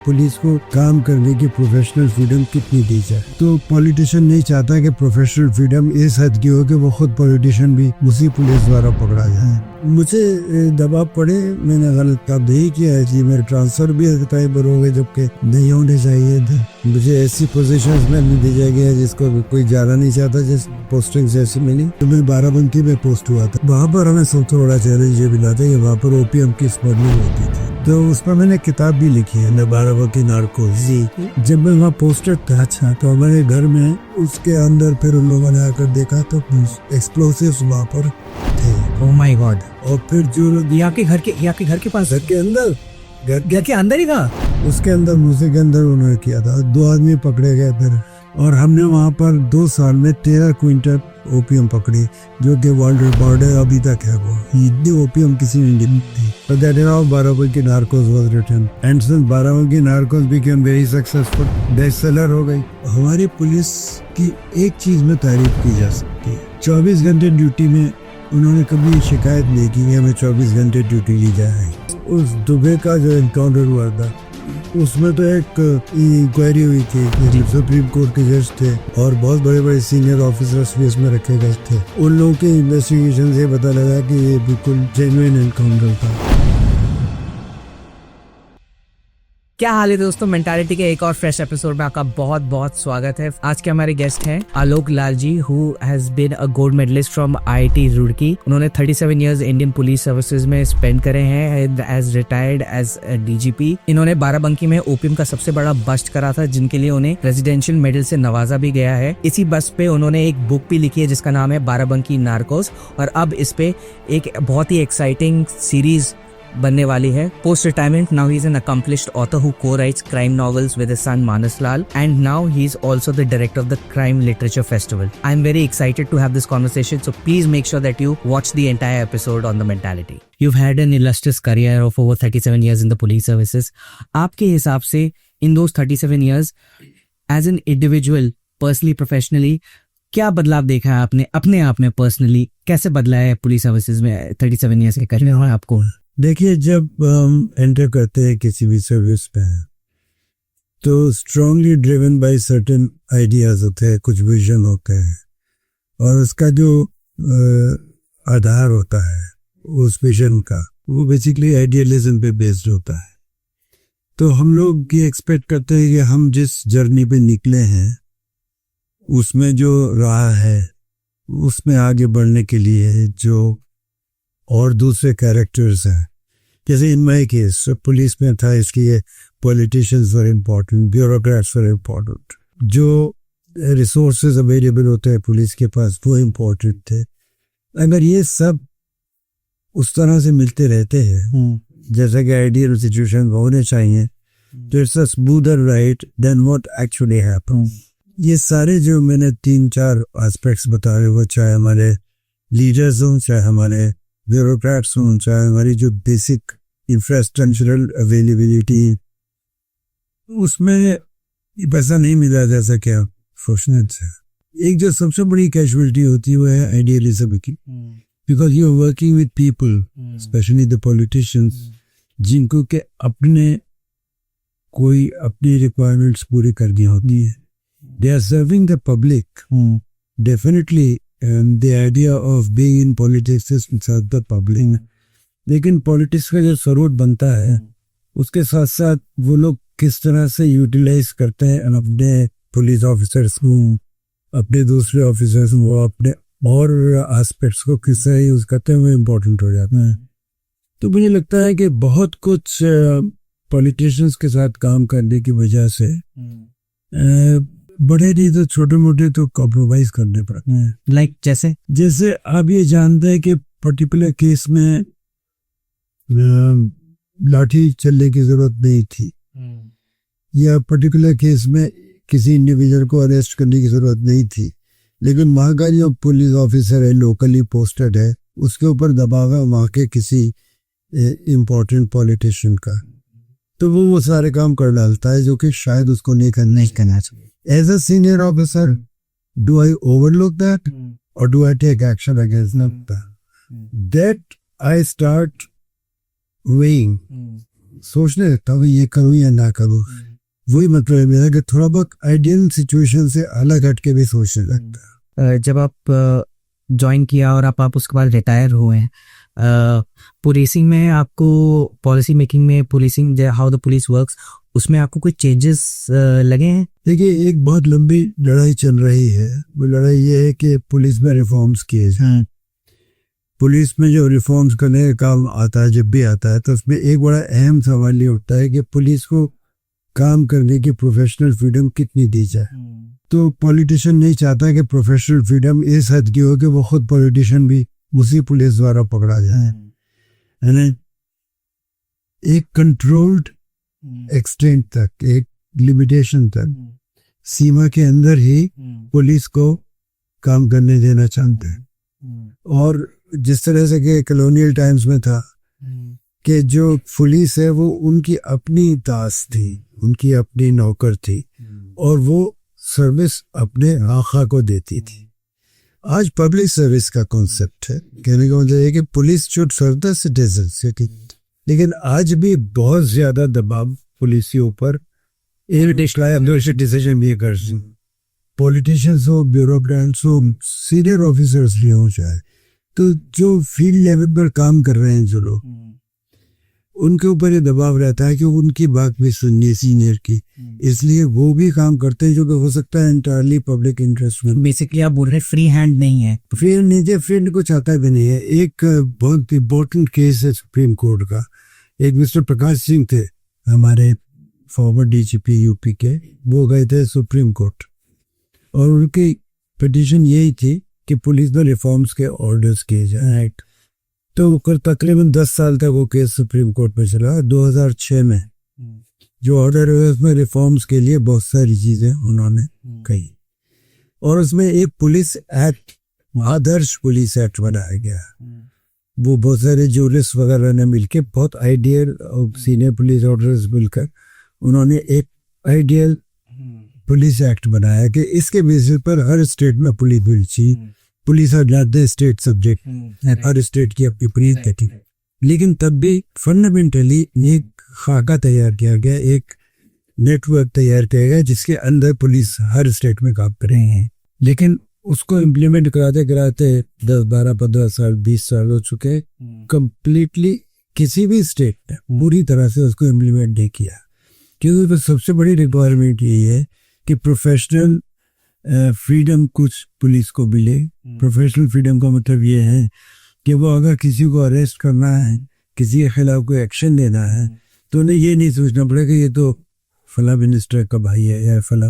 Police को काम करने की प्रोफेशनल फ्रीडम कितनी दी जाए। तो पॉलिटिशियन नहीं चाहता कि प्रोफेशनल फ्रीडम इस हद की हो कि वो खुद पॉलिटिशियन भी उसी पुलिस द्वारा पकड़ा जाए। मुझे दबाव पड़े, मैंने गलत काम नहीं किया है जी, मेरे ट्रांसफर भी टाइम पर हो गए जबकि नहीं होने चाहिए थे। मुझे ऐसी पोजीशंस में नहीं दी जाएगी है जिसको कोई जाना नहीं चाहता, जिस पोस्टिंग जैसी मिली। तो मैं बाराबंकी में पोस्ट हुआ था, वहाँ पर हमें सबसे बड़ा चैलेंज ये मिला था कि वहाँ पर ओपीएम की स्मगलिंग होती थी। तो उस पर मैंने किताब भी लिखी है, बाराबंकी नार्कोस जी। जब मैं वहाँ पोस्टेड था, अच्छा, तो हमारे घर में उसके अंदर फिर उन लोगों ने आकर देखा तो एक्सप्लोसिव्स वहाँ पर थे। Oh my God. और फिर जो यहाँ के घर के पास, घर के अंदर, घर के अंदर ही था, उसके अंदर मूसे के अंदर उन्होंने किया था। 2 आदमी पकड़े गए फिर, और हमने वहाँ पर 2 साल में 13 क्विंटल ओपीएम पकड़ी, जो कि वर्ल्ड रिकॉर्ड है अभी तक है। वो इतनी ओपीएम किसी ने नहीं थी। But that is how Barabanki Narcos was written. And since Barabanki Narcos became very successful, bestseller हो गई। हमारी पुलिस की एक चीज में तारीफ की जा सकती है, 24 घंटे ड्यूटी में उन्होंने कभी शिकायत नहीं की कि हमें 24 घंटे ड्यूटी ली जाए। उस दुबे का जो एनकाउंटर हुआ था उसमें तो एक इंक्वायरी हुई थी, सुप्रीम कोर्ट के जज थे और बहुत बड़े बड़े सीनियर ऑफिसर्स भी इसमें रखे गए थे। उन लोगों के इन्वेस्टिगेशन से पता लगा कि ये बिल्कुल जेन्युइन एनकाउंटर था। क्या हाल है दोस्तों, मेंटालिटी के एक और फ्रेश एपिसोड में आपका बहुत बहुत स्वागत है। आज के हमारे गेस्ट हैं Alok Lal ji, who has been a gold medalist from IIT Roorkee. उन्होंने 37 इयर्स इंडियन पुलिस सर्विसेज में स्पेंड करे हैं एज रिटायर्ड एज डीजीपी। इन्होंने बाराबंकी में ओपीएम का सबसे बड़ा बस्ट करा था, जिनके लिए उन्हें प्रेसिडेंशियल मेडल से नवाजा भी गया है। इसी बस्ट पे उन्होंने एक बुक भी लिखी है जिसका नाम है बाराबंकी नार्कोस, और अब इस पे एक बहुत ही एक्साइटिंग सीरीज बनने वाली है। Post retirement now he is an accomplished author who co-writes crime novels with his son Manas Lal, and now he is also the director of the Crime Literature Festival. I am very excited to have this conversation, so please make sure that you watch the entire episode on the mentality. You've had an illustrious career of over 37 years in the police services. आपके हिसाब से in those 37 years as an individual, personally, professionally, क्या बदलाव देखा है आपने अपने आप में? पर्सनली कैसे बदला है पुलिस सर्विसेज में 37 इयर्स के करियर में आपको? देखिए, जब हम एंटर करते हैं किसी भी सर्विस पे तो strongly driven by certain ideas होते हैं, कुछ विजन होते हैं, और उसका जो आधार होता है उस विजन का, वो बेसिकली आइडियलिज्म पे बेस्ड होता है। तो हम लोग ये एक्सपेक्ट करते हैं कि हम जिस जर्नी पे निकले हैं उसमें जो राह है उसमें आगे बढ़ने के लिए जो और दूसरे कैरेक्टर्स हैं, जैसे इन माय केस पुलिस में था, इसलिए पॉलिटिशियंस वर इम्पोर्टेंट, ब्यूरोक्रेट्स वर इम्पोर्टेंट, जो रिसोर्सेज अवेलेबल होते हैं पुलिस के पास वो इम्पोर्टेंट थे। अगर ये सब उस तरह से मिलते रहते हैं जैसा कि आइडियल सिचुएशन होने चाहिए, तो it's a smoother ride than what actually happen. ये सारे जो मैंने 3-4 एस्पेक्ट्स बताए, वो चाहे हमारे लीडर्स हों, चाहे हमारे ब्यूरोक्रेट्स हों, चाहे हमारी जो बेसिक इंफ्रास्ट्रक्चरल अवेलेबिलिटी, उसमें पैसा नहीं मिला जैसा कि आप सोचने से। एक जो सबसे बड़ी कैजुअलिटी होती है वो है आइडियलिज्म की, because you are working with people, specially the politicians, जिनको के अपने कोई अपनी रिक्वायरमेंट्स पूरी करनी होती है। They are serving the public definitely, and the idea of being in politics is to serve the public. लेकिन पॉलिटिक्स का जो स्वरूप बनता है उसके साथ साथ वो लोग किस तरह से यूटिलाइज करते हैं अपने पुलिस ऑफिसर्स को, अपने दूसरे ऑफिसर्स को, अपने और एस्पेक्ट्स को किस तरह यूज करते हैं, वो इम्पोर्टेंट हो जाता है। तो मुझे लगता है कि बहुत कुछ पॉलिटिशियंस के साथ काम करने की वजह से बड़े नहीं तो छोटे मोटे तो कॉम्प्रोमाइज करने पड़ते हैं। लाइक जैसे आप ये जानते हैं कि पर्टिकुलर केस में लाठी चलने की जरूरत नहीं थी, या पर्टिकुलर केस में किसी इंडिविजुअल को अरेस्ट करने की जरूरत नहीं थी, लेकिन वहाँ का जो पुलिस ऑफिसर है, लोकली पोस्टेड है, उसके ऊपर दबाव है वहाँ के किसी इम्पोर्टेंट पॉलिटिशियन का, तो वो सारे काम कर डालता है जो कि शायद उसको नहीं करना चाहिए। As a senior officer, do I overlook that or do I take action against that? That I start weighing सोचने लगता हूँ ये करूँ या ना करूँ। वही मतलब है मेरा कि थोड़ा बहुत आइडियल सिचुएशन से अलग हट के भी सोचने लगता है। जब आप ज्वाइन किया और आप उसके बाद रिटायर हुए हैं, पुलिसिंग में आपको, पॉलिसी मेकिंग में, policing how the police works, उसमें आपको कोई चेंजेस लगे हैं? देखिए, एक बहुत लंबी लड़ाई चल रही है। वो लड़ाई ये है कि पुलिस में रिफॉर्म्स किए जाए। पुलिस में जो रिफॉर्म्स करने का काम आता है, जब भी आता है, तो उसमें एक बड़ा अहम सवाल ये उठता है कि पुलिस को काम करने की प्रोफेशनल फ्रीडम कितनी दी जाए। तो पॉलिटिशियन नहीं चाहता कि प्रोफेशनल फ्रीडम इस हद की हो कि वो खुद पॉलिटिशियन भी उसी पुलिस द्वारा पकड़ा जाए, है ना। एक कंट्रोल्ड एक्सटेंट तक, एक लिमिटेशन तक, सीमा के अंदर ही पुलिस को काम करने देना चाहते हैं। और जिस तरह से कि कॉलोनियल टाइम्स में था कि जो पुलिस है वो उनकी अपनी दास थी, उनकी अपनी नौकर थी, और वो सर्विस अपने आका को देती थी। आज पब्लिक सर्विस का कॉन्सेप्ट है, कहने का मतलब है कि police should serve the citizens. लेकिन आज भी बहुत ज्यादा दबाव पुलिस के ऊपर डिसीजन मेकर्स, पॉलिटिशियंस हो, ब्यूरोक्रेट्स हो, सीनियर ऑफिसर्स भी हो चाहे, तो जो फील्ड लेवल पर काम कर रहे हैं जो लोग, उनके ऊपर ये दबाव रहता है कि उनकी बात भी सुननी है सीनियर की, इसलिए वो भी काम करते हैं जो कि हो सकता है इंटायरली पब्लिक इंटरेस्ट में। बेसिकली आप बोल रहे हैं फ्री हैंड नहीं है। फ्री हैंड नहीं, फ्री को चाहता भी नहीं है। एक बहुत इम्पोर्टेंट केस है सुप्रीम कोर्ट का। एक मिस्टर प्रकाश सिंह थे, हमारे फॉर्मर डीजीपी यूपी के, वो गए थे सुप्रीम कोर्ट और उनकी पिटीशन यही थी कि पुलिस में रिफॉर्म्स के ऑर्डर्स किए जाए। तो तकरीबन 10 साल तक वो केस सुप्रीम कोर्ट में चला। 2006 में जो ऑर्डर है उसमें रिफॉर्म्स के लिए बहुत सारी चीजें उन्होंने कही, और उसमें एक पुलिस एक्ट, आदर्श पुलिस एक्ट बनाया गया। वो बहुत सारे जूरिस्ट वगैरह ने मिलके बहुत आइडियल, और सीनियर पुलिस ऑर्डर्स मिलकर उन्होंने एक आइडियल पुलिस एक्ट बनाया कि इसके बेसिस पर हर स्टेट में पुलिस मिलनी चाहिए। Police are not the state subject, हर स्टेट की अपनी पुलिस कहती है। लेकिन तब भी फंडामेंटली एक खाका तैयार किया गया, एक नेटवर्क तैयार किया गया जिसके अंदर पुलिस हर स्टेट में काम कर रहे हैं। लेकिन उसको इम्प्लीमेंट कराते कराते 10, 12, 15 साल, 20 साल हो चुके, कंप्लीटली किसी भी स्टेट ने पूरी तरह से उसको इम्प्लीमेंट नहीं किया। क्योंकि सबसे बड़ी रिक्वायरमेंट यही है कि प्रोफेशनल फ्रीडम कुछ पुलिस को मिले। प्रोफेशनल फ्रीडम का मतलब ये है कि वो अगर किसी को अरेस्ट करना है, किसी के खिलाफ कोई एक्शन लेना है, तो उन्हें ये नहीं सोचना पड़ेगा ये तो फला मिनिस्टर का भाई है या फला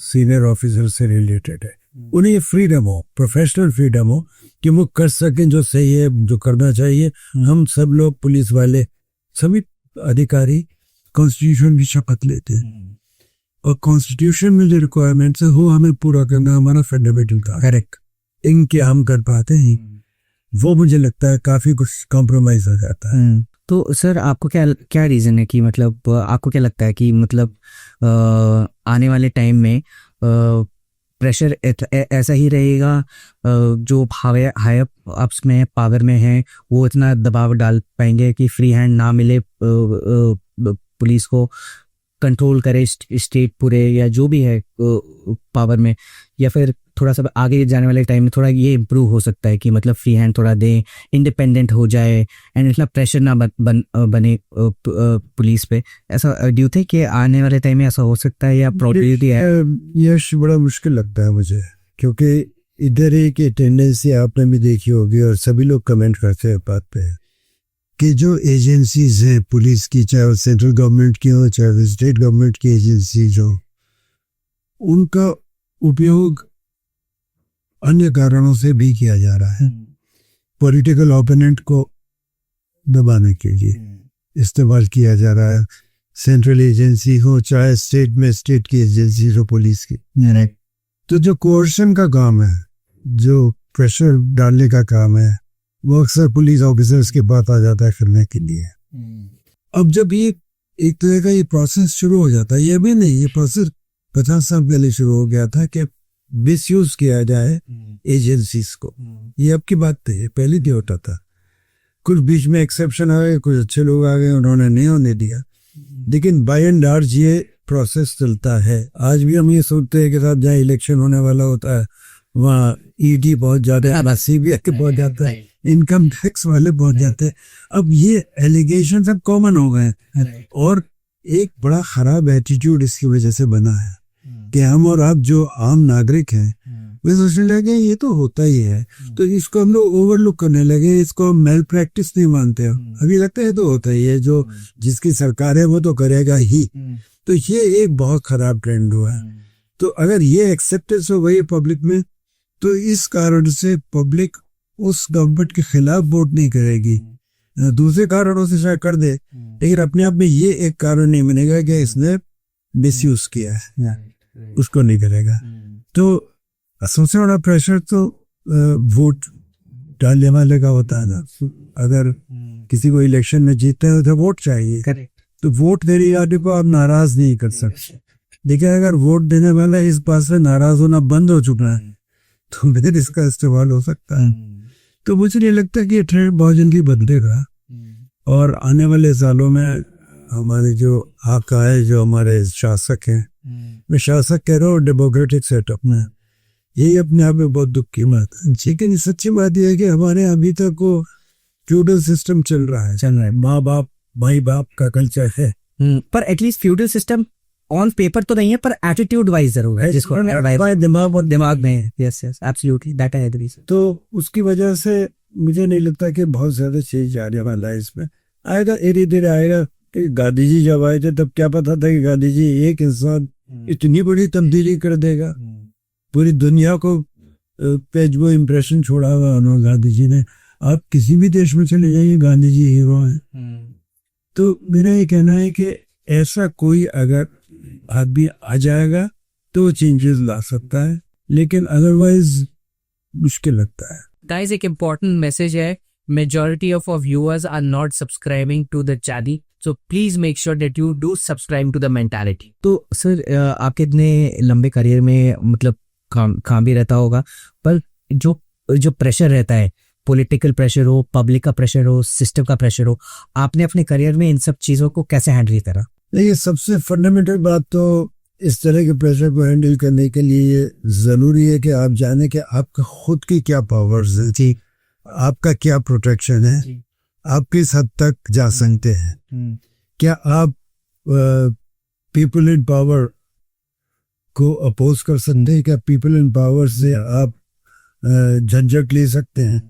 सीनियर ऑफिसर से रिलेटेड है। उन्हें ये फ्रीडम हो, प्रोफेशनल फ्रीडम हो कि वो कर सकें जो सही है, जो करना चाहिए। हम सब लोग, पुलिस वाले, सभी अधिकारी कॉन्स्टिट्यूशन की शपथ लेते हैं, और कॉन्स्टिट्यूशन में जो रिक्वायरमेंट्स है वो हमें पूरा करना हमारा फंडामेंटल था। करेक्ट, इनके हम कर पाते हैं, वो मुझे लगता है काफी कुछ कॉम्प्रोमाइज हो जाता है। तो सर आपको क्या रीज़न है कि मतलब आपको क्या लगता है कि मतलब आने वाले टाइम में प्रेशर ऐसा ही रहेगा, जो हाई अप्स में पावर में है वो इतना दबाव डाल पाएंगे कि फ्री हैंड ना मिले, पुलिस को कंट्रोल करे स्टेट पूरे या जो भी है पावर में, या फिर थोड़ा सा आगे जाने वाले टाइम में थोड़ा ये इम्प्रूव हो सकता है कि मतलब फ्री हैंड थोड़ा दें, इंडिपेंडेंट हो जाए एंड इतना प्रेशर ना बने पुलिस पे? ऐसा ड्यू थे कि आने वाले टाइम में ऐसा हो सकता है या प्रोबेबिलिटी है? यश बड़ा मुश्किल लगता है मुझे, क्योंकि इधर एक टेंडेंसी आपने भी देखी होगी और सभी लोग कमेंट करते हैं बात पे कि जो एजेंसीज हैं पुलिस की, चाहे वो सेंट्रल गवर्नमेंट की हो चाहे स्टेट गवर्नमेंट की एजेंसीज हो, उनका उपयोग अन्य कारणों से भी किया जा रहा है। पॉलिटिकल ओपोनेंट को दबाने के लिए इस्तेमाल किया जा रहा है। सेंट्रल एजेंसी हो चाहे स्टेट में स्टेट की एजेंसी हो पुलिस की, तो जो कोर्शन का काम है, जो प्रेशर डालने का काम है, वो अक्सर पुलिस ऑफिसर्स के पास आ जाता है करने के लिए। अब जब ये एक तरह का ये प्रोसेस शुरू हो जाता है, ये भी नहीं, ये प्रोसेस 50 साल पहले शुरू हो गया था कि मिसयूज किया जाए एजेंसीज को। ये अब की बात नहीं है, पहले भी होता था। कुछ बीच में एक्सेप्शन आ गए, कुछ अच्छे लोग आ गए, उन्होंने नहीं होने दिया, लेकिन बाय एंड लार्ज ये प्रोसेस चलता है। आज भी हम ये सोचते हैं कि साहब जहाँ इलेक्शन होने वाला होता है वहाँ ईडी बहुत ज्यादा है, सीबीआई के बहुत जाता है, इनकम टैक्स वाले बहुत जाते हैं। अब ये एलिगेशन सब कॉमन हो गए हैं और एक बड़ा खराब एटीट्यूड इसकी वजह से बना है कि हम और आप जो आम नागरिक हैं वे सोचने लगे ये तो होता ही है, तो इसको हम लोग ओवरलुक करने लगे, इसको हम मेल प्रैक्टिस नहीं मानते हो। अभी लगता है तो होता ही है, जो जिसकी सरकार है वो तो करेगा ही। तो ये एक बहुत खराब ट्रेंड हुआ है। तो अगर ये एक्सेप्टेंस हो गई पब्लिक में तो इस कारण से पब्लिक उस गवर्नमेंट के खिलाफ वोट नहीं करेगी। दूसरे कारणों से शायद कर दे, लेकिन अपने आप में ये एक कारण नहीं बनेगा कि इसने मिसयूज किया है, उसको नहीं करेगा। तो सबसे बड़ा प्रेशर तो वोट डालने वाले का होता है ना। अगर किसी को इलेक्शन में जीतते हैं तो वोट चाहिए, तो वोट देने वाले को आप नाराज नहीं कर सकते। लेकिन अगर वोट देने वाला इस बात से नाराज होना बंद हो चुका है तो फिर इसका इस्तेमाल हो सकता है। तो मुझे नहीं लगता कि ये ट्रेंड बहुत जल्दी बदलेगा और आने वाले सालों में हमारे जो आका है, जो हमारे शासक हैं, मैं शासक कह रहा हूँ डेमोक्रेटिक सेटअप में, यही अपने आप में बहुत दुख की बात है। लेकिन सच्ची बात यह है कि हमारे अभी तक वो फ्यूडल सिस्टम चल रहा है, माँ बाप भाई बाप का कल्चर है। पर at least feudal system on paper तो नहीं है, पर एटीट्यूड वाइज जरूर है, जिसको दिमाग और दिमाग में। Yes yes absolutely that I agree. तो उसकी वजह से मुझे नहीं लगता कि बहुत ज्यादा चेंज आने वाला है इसमें। आएगा, धीरे धीरे आएगा। गांधी जी जब आए थे तब क्या पता था कि गांधी जी एक इंसान इतनी बड़ी तब्दीली कर देगा, पूरी दुनिया को पे जो इम्प्रेशन छोड़ा हुआ उन्होंने गांधी जी ने। आप किसी भी देश में चले जाइए, गांधी जी हीरो हैं। तो मेरा ये कहना है कि ऐसा कोई अगर आदमी आ जाएगा तो चेंजेस ला सकता है, लेकिन अदरवाइज मुश्किल लगता है। गाइस, एक इम्पोर्टेंट मैसेज है, majority of our viewers are not subscribing to the channel, so please make sure that you do subscribe to the mentality. तो सर, आपके इतने लंबे करियर में मतलब काम भी रहता होगा, पर जो प्रेशर रहता है, पॉलिटिकल प्रेशर हो, पब्लिक का प्रेशर हो, सिस्टम का प्रेशर हो, आपने अपने करियर में इन सब चीजों को कैसे हैंडल करा? देखिए, सबसे फंडामेंटल बात तो इस तरह के प्रेशर को हैंडल करने के लिए जरूरी है कि आप जाने कि आपका खुद की क्या पावर्स है, जी, आपका क्या प्रोटेक्शन है, आप किस हद तक जा सकते हैं। क्या आप पीपल इन पावर को अपोज कर सकते हैं? क्या पीपल इन पावर से आप झंझट ले सकते हैं?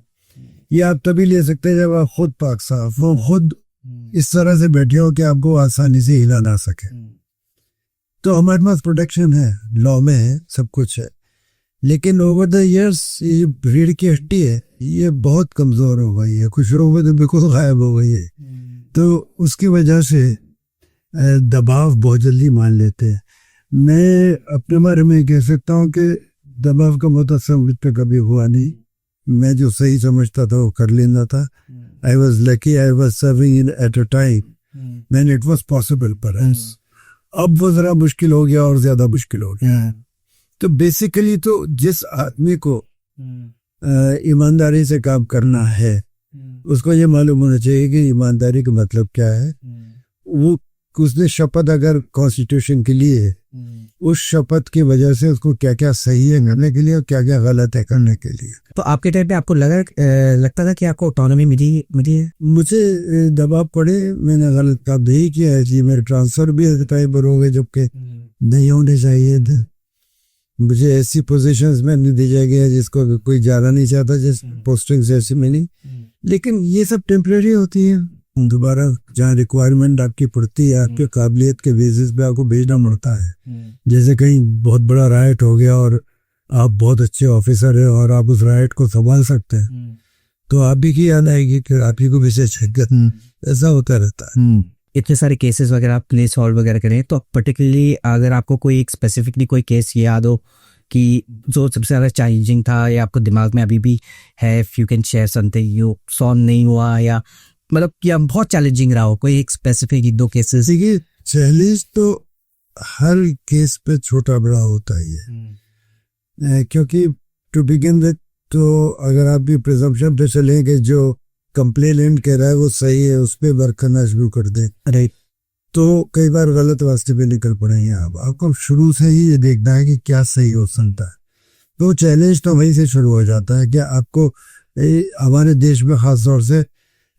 ये आप तभी ले सकते हैं जब आप खुद पाक साफ हो, खुद इस तरह से बैठे हो कि आपको आसानी से हिला ना सके। तो हमारे पास प्रोटेक्शन है, लॉ में है, सब कुछ है, लेकिन ओवर द इयर्स ये रीढ़ की हड्डी है, ये बहुत कमजोर हो गई है, कुछ लोगों में तो बिल्कुल गायब हो गई है। तो उसकी वजह से दबाव बहुत जल्दी मान लेते हैं। मैं अपने बारे में कह सकता हूँ कि दबाव का मुतासर मुझ पर कभी हुआ नहीं। मैं जो सही समझता था वो कर लेना था। I was lucky, I was serving at a time when it was possible पर अस। अब वो जरा मुश्किल हो गया और ज्यादा मुश्किल हो गया। तो बेसिकली तो जिस आदमी को ईमानदारी से काम करना है उसको ये मालूम होना चाहिए कि ईमानदारी का मतलब क्या है। वो उसने शपथ अगर कॉन्स्टिट्यूशन के लिए, उस शपथ की वजह से उसको क्या क्या सही है करने के लिए और क्या क्या गलत है करने के लिए। तो आपके टाइम पे आपको लगता था कि आपको ऑटोनॉमी मिली है? मुझे दबाव पड़े, मैंने गलत काम नहीं किया है जी। मेरे ट्रांसफर भी टाइम पर हो गए जबकि नहीं होने चाहिए थे। मुझे ऐसी पोजीशंस में नहीं दिया गया जिसको कोई जाना नहीं चाहता, जिस पोस्टिंग ऐसी मिली। लेकिन ये सब टेम्परेरी होती है। दोबारा जहाँ रिक्वायरमेंट आपकी पड़ती है, आपके काबिलियत के बेसिस पे आपको भेजना पड़ता है। जैसे कहीं बहुत बड़ा राइट हो गया और आप बहुत अच्छे ऑफिसर हैं और आप उस राइट को संभाल सकते हैं, तो आप भी की याद आएगी कि आप ही को विशेष ऐसा होता रहता है। इतने सारे केसेस वगैरह आप प्ले सॉल्व वगैरह करें, तो पर्टिकुलरली अगर आपको कोई एक स्पेसिफिकली कोई केस याद हो कि जो सबसे ज़्यादा चैलेंजिंग था या आपको दिमाग में अभी भी है, if you can share something, you solve नहीं हुआ या मतलब क्या बहुत चैलेंजिंग रहा हो, कोई एक स्पेसिफिक 2 केसेस? देखिए, चैलेंज तो हर केस पे छोटा बड़ा होता ही है, क्योंकि टू बिगिन विद तो अगर आप भी प्रिजम्पशन पे चलेंगे जो कंप्लेनेंट कह रहा है वो सही है, उस पर वर्क करना शुरू कर दें, राइट। तो कई बार गलत रास्ते पे निकल पड़ेंगे आप। आपको शुरू से ही ये देखना है कि क्या सही हो सकता है। तो चैलेंज तो वहीं से शुरू हो जाता है कि आपको हमारे देश में खास तौर से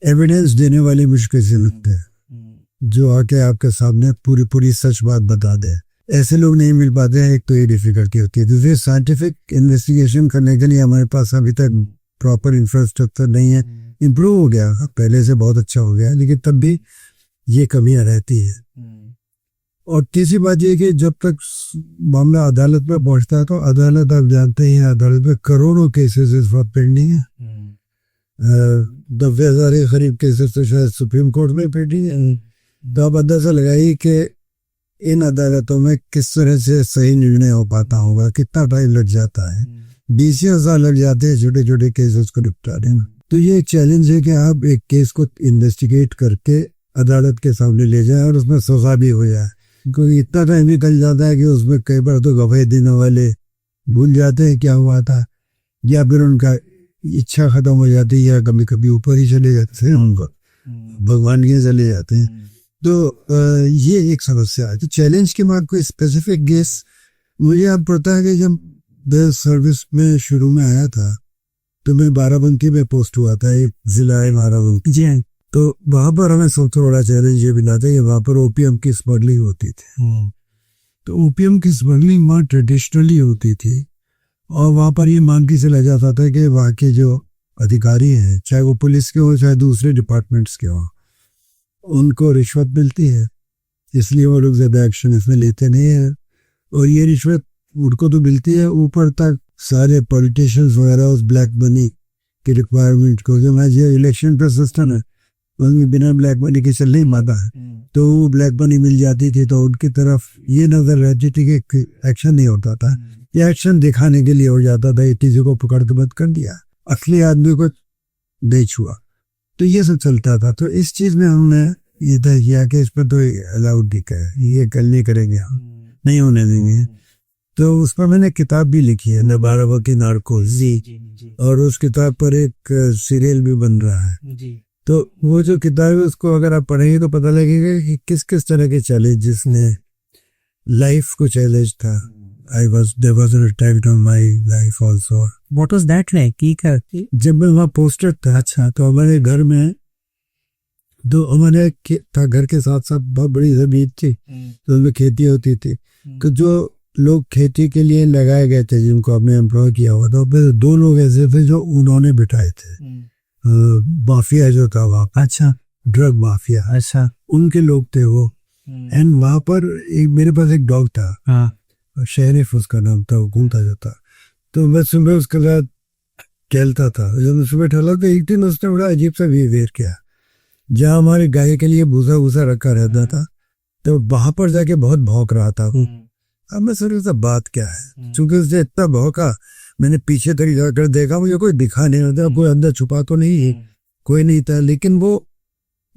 एविडेंस देने वाली मुश्किल से लगते हैं, जो आके आपके सामने पूरी पूरी सच बात बता दे। ऐसे लोग नहीं मिल पाते हैं, एक तो ये डिफिकल्टी होती है। दूसरी, साइंटिफिक इन्वेस्टिगेशन करने के लिए हमारे पास अभी तक प्रॉपर इंफ्रास्ट्रक्चर नहीं है। इम्प्रूव हो गया, पहले से बहुत अच्छा हो गया, लेकिन तब भी ये कमियां रहती है। और तीसरी बात ये कि जब तक मामला अदालत में पहुंचता है तो अदालत, आप जानते ही हैं, अदालत में करोड़ों केसेस इस वक्त पेंडिंग है। 90,000 के करीब केसेस तो शायद सुप्रीम कोर्ट में पेंडिंग है। तो आप अंदाजा लगाइए कि इन अदालतों में किस तरह से सही निर्णय हो पाता होगा, कितना टाइम लग जाता है। 20,000 लग जाते हैं छोटे छोटे केसेस को निपटाने में। तो ये एक चैलेंज है कि आप एक केस को इन्वेस्टिगेट करके अदालत के सामने ले जाए और उसमें सजा भी हो जाए, क्योंकि इतना टाइम निकल जाता है कि उसमें कई बार तो गवाही देने वाले भूल जाते हैं क्या हुआ था, या फिर उनका इच्छा खत्म हो जाती है, या कभी कभी ऊपर ही चले जाते हैं, उनको भगवान के चले जाते हैं। तो ये एक समस्या है। तो चैलेंज के बाद कोई स्पेसिफिक केस, मुझे अब पता है कि जब मैं सर्विस में शुरू में आया था तो मैं बाराबंकी में पोस्ट हुआ था, एक जिला है बाराबंकी जी। तो वहां पर हमें सबसे बड़ा चैलेंज ये मिला था कि वहां पर ओपीएम की स्मगलिंग होती थी। तो ओपीएम की स्मगलिंग वहाँ ट्रेडिशनली होती थी, और वहाँ पर ये मान के चला जाता था कि वहाँ के जो अधिकारी हैं, चाहे वो पुलिस के हो चाहे दूसरे डिपार्टमेंट्स के हो, उनको रिश्वत मिलती है, इसलिए वो लोग ज्यादा एक्शन इसमें लेते नहीं है। और ये रिश्वत उनको तो मिलती है, ऊपर तक सारे पॉलिटिशियंस वगैरह उस ब्लैक मनी की रिक्वायरमेंट को, जो मैं जो इलेक्शन का सिस्टम है उसमें बिना ब्लैक मनी के चल नहीं पाता है, तो वो ब्लैक मनी मिल जाती थी, तो उनकी तरफ ये नजर रहती थी कि एक्शन नहीं होता था, ये एक्शन दिखाने के लिए हो जाता था, किसी को पकड़ के बंद कर दिया, असली आदमी को नहीं छुआ। तो ये सब चलता था। तो इस चीज में हमने ये तय किया कि इस पर तो अलाउड नहीं है, ये कल नहीं करेंगे, हम नहीं होने देंगे। तो उस पर मैंने किताब भी लिखी है, बाराबंकी नार्कोस जी, और उस किताब पर एक सीरियल भी बन रहा है जी। तो वो जो किताब है उसको अगर आप पढ़ेंगे तो पता लगेगा कि किस किस तरह के चैलेंजेस ने लाइफ को चैलेंज था। there was an attack on my life also. What was that like? जब मैं वहाँ पोस्टेड था, अच्छा, तो हमारे घर में तो हमारे था, घर के साथ साथ बहुत बड़ी जमीन थी, तो उसमें खेती होती थी। तो जो लोग खेती के लिए लगाए गए थे, जिनको हमने एम्प्लॉय किया हुआ था, फिर 2 लोग ऐसे थे जो उन्होंने बिठाए थे, माफिया जो था वहाँ, अच्छा, ड्रग माफिया, अच्छा, उनके लोग थे वो। एंड वहाँ पर मेरे पास एक डॉग था, शेरिफ उसका नाम था, वो घूमता जाता। तो मैं सुबह उसके साथ खेलता था। जब मैं सुबह टहला तो एक दिन उसने बड़ा अजीब सा बिहेवियर किया। जहाँ हमारे गाय के लिए भूसा वूसा रखा रहता था, तो वहां पर जाके बहुत भौंक रहा था। अब मैं सोच रहा था बात क्या है, चूंकि उसने इतना भौंका, मैंने पीछे तक जाकर देखा, मुझे कोई दिखा नहीं रहा था, कोई अंदर छुपा तो नहीं है, कोई नहीं था, लेकिन वो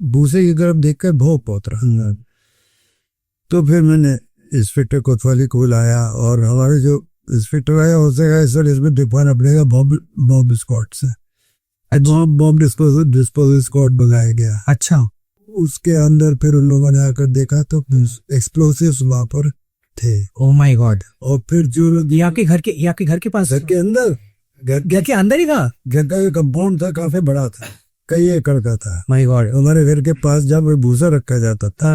भूसे की तरफ देखकर भौंक बहुत रहा। तो फिर मैंने इंस्पेक्टर कोतवाली को बुलाया, और हमारे जो इंस्पेक्टर आया हो सकेगा सर इसमें दिखवाना पड़ेगा बॉम्ब स्क्वाड से, बॉम्ब डिस्पोजल स्क्वाड मंगाया गया। अच्छा, उसके अंदर फिर उन लोगों ने आकर देखा तो एक्सप्लोसिव्स वहां पर थे। Oh my God. और फिर जो आपके घर के पास, घर के अंदर, घर के अंदर ही था, घर का कंपाउंड था, काफी बड़ा था, कई एकड़ का था। My God. हमारे घर के पास जब भूसा रखा जाता था,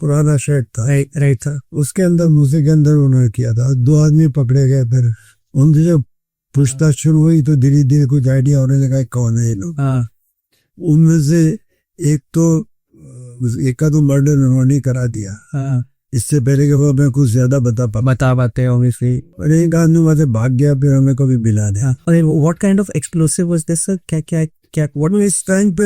पुराना शेड था, राइट था, उसके अंदर, भूसे के अंदर उन्होंने किया था। 2 आदमी पकड़े गए। फिर उनसे जब पूछताछ शुरू हुई तो धीरे धीरे कुछ आइडिया होने लगा कौन है ये लोग। उनमें से एक का तो मर्डर उन्होंने करा दिया, इससे पहले के बाद मैं कुछ ज्यादा बता पाते ऑब्वियसली। और एक आदमी वहां से भाग गया, फिर हमें कभी मिला नहीं। What kind of explosive was this sir? क्या व्हाट इस टाइम पे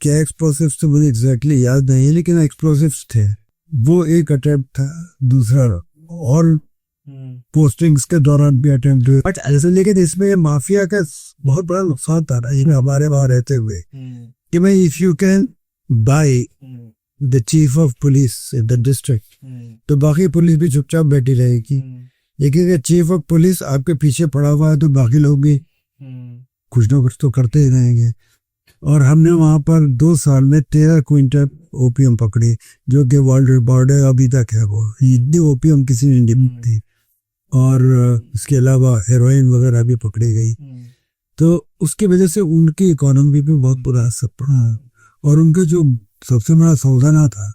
क्या एक्सप्लोसिव्स तो मुझे एग्जैक्टली याद नहीं है, लेकिन एक्सप्लोसिव्स थे। वो एक अटेम्प्ट था, दूसरा और पोस्टिंग्स के दौरान भी अटेम्प्ट हुए। बट लेकिन इसमें माफिया का बहुत बड़ा नुकसान था ना, हमारे वहां रहते हुए, कि भाई if you can by the chief of police in the district, तो बाकी पुलिस भी चुपचाप बैठी रहेगी। लेकिन अगर चीफ ऑफ पुलिस आपके पीछे पड़ा हुआ है तो बाकी लोग भी कुछ ना कुछ तो करते ही रहेंगे। और हमने वहाँ पर 2 साल में 13 क्विंटल ओपियम पकड़ी, जो कि वर्ल्ड रिकॉर्ड है अभी तक है। वो इतनी ओपियम किसी ने नहीं पकड़ी। और इसके अलावा हेरोइन वगैरह भी पकड़ी गई। तो उसकी वजह से उनकी इकोनॉमी पे बहुत बुरा असर पड़ा। और उनका जो सबसे बड़ा सौदाना था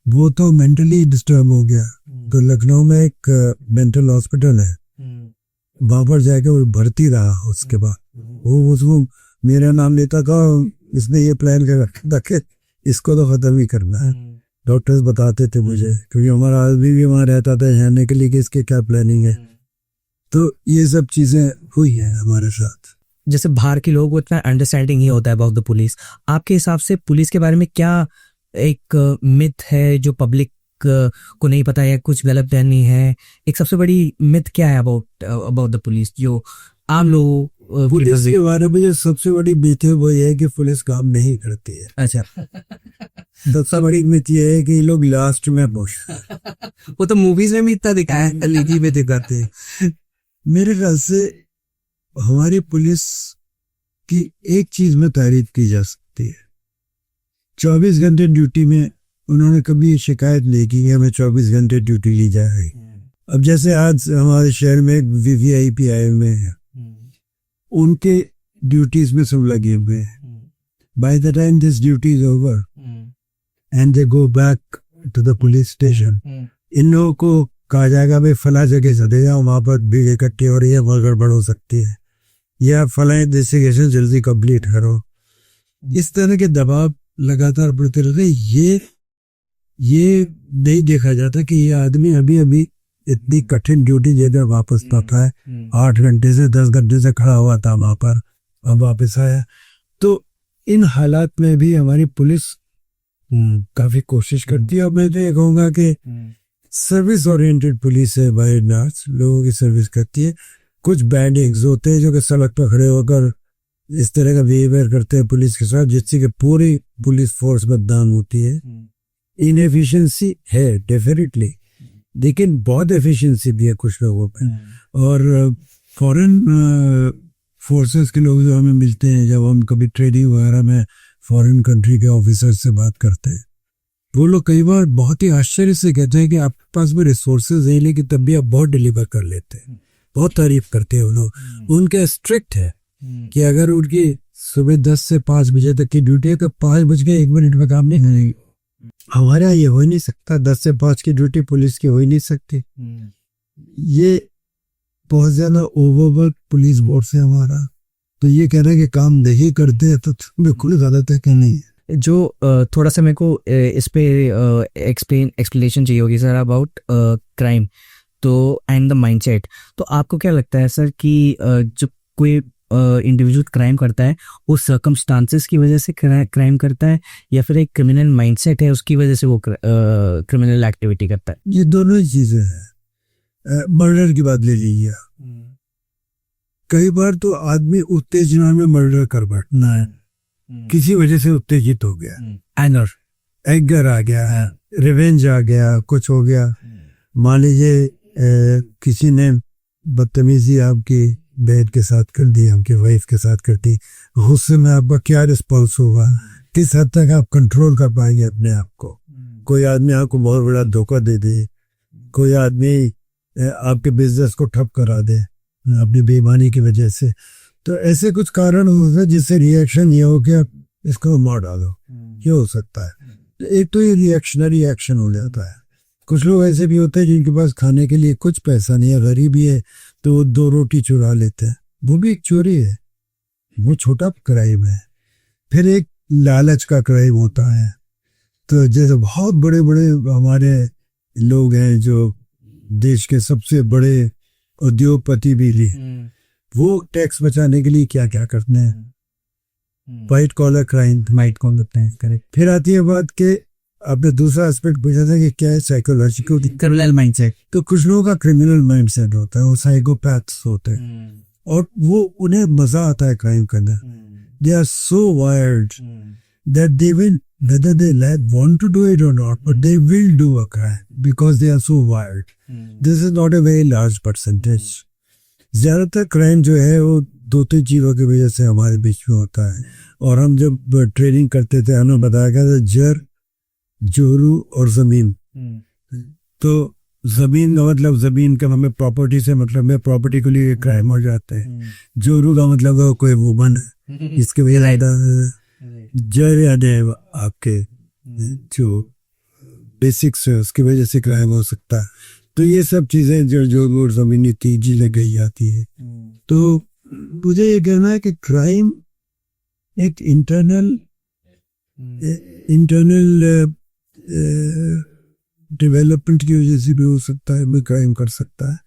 वो तो मेंटली डिस्टर्ब हो गया। तो लखनऊ में एक मेंटल हॉस्पिटल है, वहां पर जाके वो भर्ती रहा। उसके बाद वो उसको मेरा नाम लेता था, इसने ये प्लान कर रखा था कि इसको तो खत्म ही करना है। डॉक्टर्स बताते थे मुझे, क्योंकि हमारा आदमी भी वहाँ रहता था जानने के लिए कि इसके क्या प्लानिंग है। तो ये सब चीजें हुई हैं हमारे साथ। जैसे बाहर के लोग उतना अंडरस्टैंडिंग ही होता है अबाउट द पुलिस, आपके हिसाब से पुलिस के बारे में क्या एक मिथ है जो पब्लिक को नहीं पता है, कुछ गलत फहमी है? एक सबसे बड़ी मिथ क्या है अबाउट द पुलिस जो आम लोग पुलिस के बारे में जो सबसे बड़ी मिथ है वो ये है कि पुलिस काम नहीं करती है। अच्छा। सबसे बड़ी मिथ ये है कि ये लोग लास्ट में पहुंचते। वो तो मूवीज में भी इतना दिखाया है, लीडी में दिखाते हैं। मेरे ख्याल से हमारी पुलिस की एक चीज में तारीफ की जा सकती है, 24 घंटे ड्यूटी में उन्होंने कभी शिकायत नहीं की कि हमें 24 घंटे ड्यूटी ली जाए। अब जैसे आज हमारे शहर में एक VVIP आए हुए हैं, उनके ड्यूटीज में सब लगे हुए हैं। By the time this duty is over and they go back to the police station, इन लोगों को कहा जाएगा भाई फला जगह चले जाओ, वहां पर भीड़ इकट्ठी हो रही है, वहां गड़बड़ हो सकती है, या फला इन्वेस्टिगेशन जल्दी कंप्लीट करो। इस तरह के दबाव लगातार बढ़ते रहते। ये नहीं देखा जाता कि ये आदमी अभी अभी इतनी कठिन ड्यूटी देकर वापस लौटा है, 8 घंटे से 10 घंटे से खड़ा हुआ था वहां पर, अब वापस आया। तो इन हालात में भी हमारी पुलिस काफी कोशिश करती है। और मैं तो ये कहूँगा कि सर्विस ओरिएंटेड पुलिस है, बाय एंड लार्ज लोगों की सर्विस करती है। कुछ बैड एग्स होते हैं जो कि सड़क पर खड़े होकर इस तरह का बिहेवियर करते हैं पुलिस के साथ, जिससे कि पूरी पुलिस फोर्स बदनाम होती है। इनएफिशिएंसी है डेफिनेटली, लेकिन बहुत एफिशिएंसी भी है कुछ लोगों पे। और फॉरेन फोर्सेस के लोग जो हमें मिलते हैं, जब हम कभी ट्रेनिंग वगैरह में फॉरेन कंट्री के ऑफिसर से बात करते हैं, वो लोग कई बार बहुत ही आश्चर्य से कहते हैं कि आपके पास भी रिसोर्सेज है, लेकिन तब भी आप बहुत डिलीवर कर लेते हैं। बहुत तारीफ करते हैं वो लोग। उनके स्ट्रिक्ट है कि अगर उनकी सुबह 10 से 5 बजे तक की ड्यूटी है तो 5:01 में काम नहीं करेंगे। हमारे यहाँ ये हो ही नहीं सकता, 10 से 5 की ड्यूटी पुलिस की हो ही नहीं सकती। ये बहुत ज्यादा ओवरवर्क पुलिस फोर्स है हमारा। तो ये कह रहे हैं कि काम नहीं करते हैं तो बिल्कुल गलत है कि नहीं है। जो थोड़ा सा मेरे को इस पे एक्सप्लेनेशन चाहिए होगी सर अबाउट क्राइम तो एंड द माइंडसेट। तो आपको क्या लगता है सर कि जो कोई इंडिविजुअल क्राइम करता है वो सर्कमस्टांसेस की वजह से क्राइम करता है, या फिर एक क्रिमिनल माइंडसेट है उसकी वजह से वो क्रिमिनल एक्टिविटी करता है? ये दोनों ही चीजें हैं। मर्डर की बात ले लीजिए, कई बार तो आदमी उत्तेजना में मर्डर कर बैठना है, किसी वजह से उत्तेजित हो गया, एंगर आ गया, रिवेंज आ गया, कुछ हो गया। मान लीजिए किसी ने बदतमीजी आपकी बहन के साथ कर दी, आपकी वाइफ के साथ कर दी, गुस्से में आपका क्या रिस्पॉन्स होगा, किस हद तक आप कंट्रोल कर पाएंगे अपने आप को? कोई आदमी आपको बहुत बड़ा धोखा दे दे, कोई आदमी आपके बिजनेस को ठप करा दे अपनी बेईमानी की वजह से, तो ऐसे कुछ कारण हो सकते जिससे रिएक्शन ये हो कि आप इसको मार डालो, ये हो सकता है। एक तो ये रिएक्शनरी एक्शन हो जाता है। कुछ लोग ऐसे भी होते हैं जिनके पास खाने के लिए कुछ पैसा नहीं है, गरीबी है, तो वो 2 रोटी चुरा लेते हैं, वो भी एक चोरी है, वो छोटा क्राइम है। फिर एक लालच का क्राइम होता है। तो जैसे बहुत बड़े बड़े हमारे लोग हैं जो देश के सबसे बड़े उद्योगपति भी ली, वो टैक्स बचाने के लिए क्या क्या करते हैं, white collar crime white collar करते हैं, करेक्ट। फिर आती है बात के आपने दूसरा एस्पेक्ट पूछा था कि क्या है साइकोलॉजिकल क्रिमिनल माइंडसेट। तो कुछ लोगों का क्रिमिनल माइंडसेट होता है, वो साइकोपैथ्स होते हैं और वो उन्हें मजा आता है क्राइम करना। They are so wired that they will whether they want to do it or not, but they will do a crime because they are so wired. This is not a very large percentage. ज्यादातर crime जो है वो दो तीन चीज़ों की वजह से हमारे बीच में होता है। और हम जब ट्रेनिंग करते थे हमें बताया गया था जर, जोरू और ज़मीन। तो ज़मीन का मतलब, ज़मीन का हमें प्रॉपर्टी से मतलब है, प्रॉपर्टी के लिए क्राइम हो जाते हैं। जोरू का मतलब है कोई वुमन है, इसके वजह जर याद है आपके जो बेसिक्स है उसकी वजह से क्राइम हो सकता है। तो ये सब चीज़ें जो ज़मीनी तेजी लग गई जाती है। तो मुझे ये कहना है कि क्राइम एक इंटरनल डेवलपमेंट की वजह से भी हो सकता है, मैं क्राइम कर सकता है।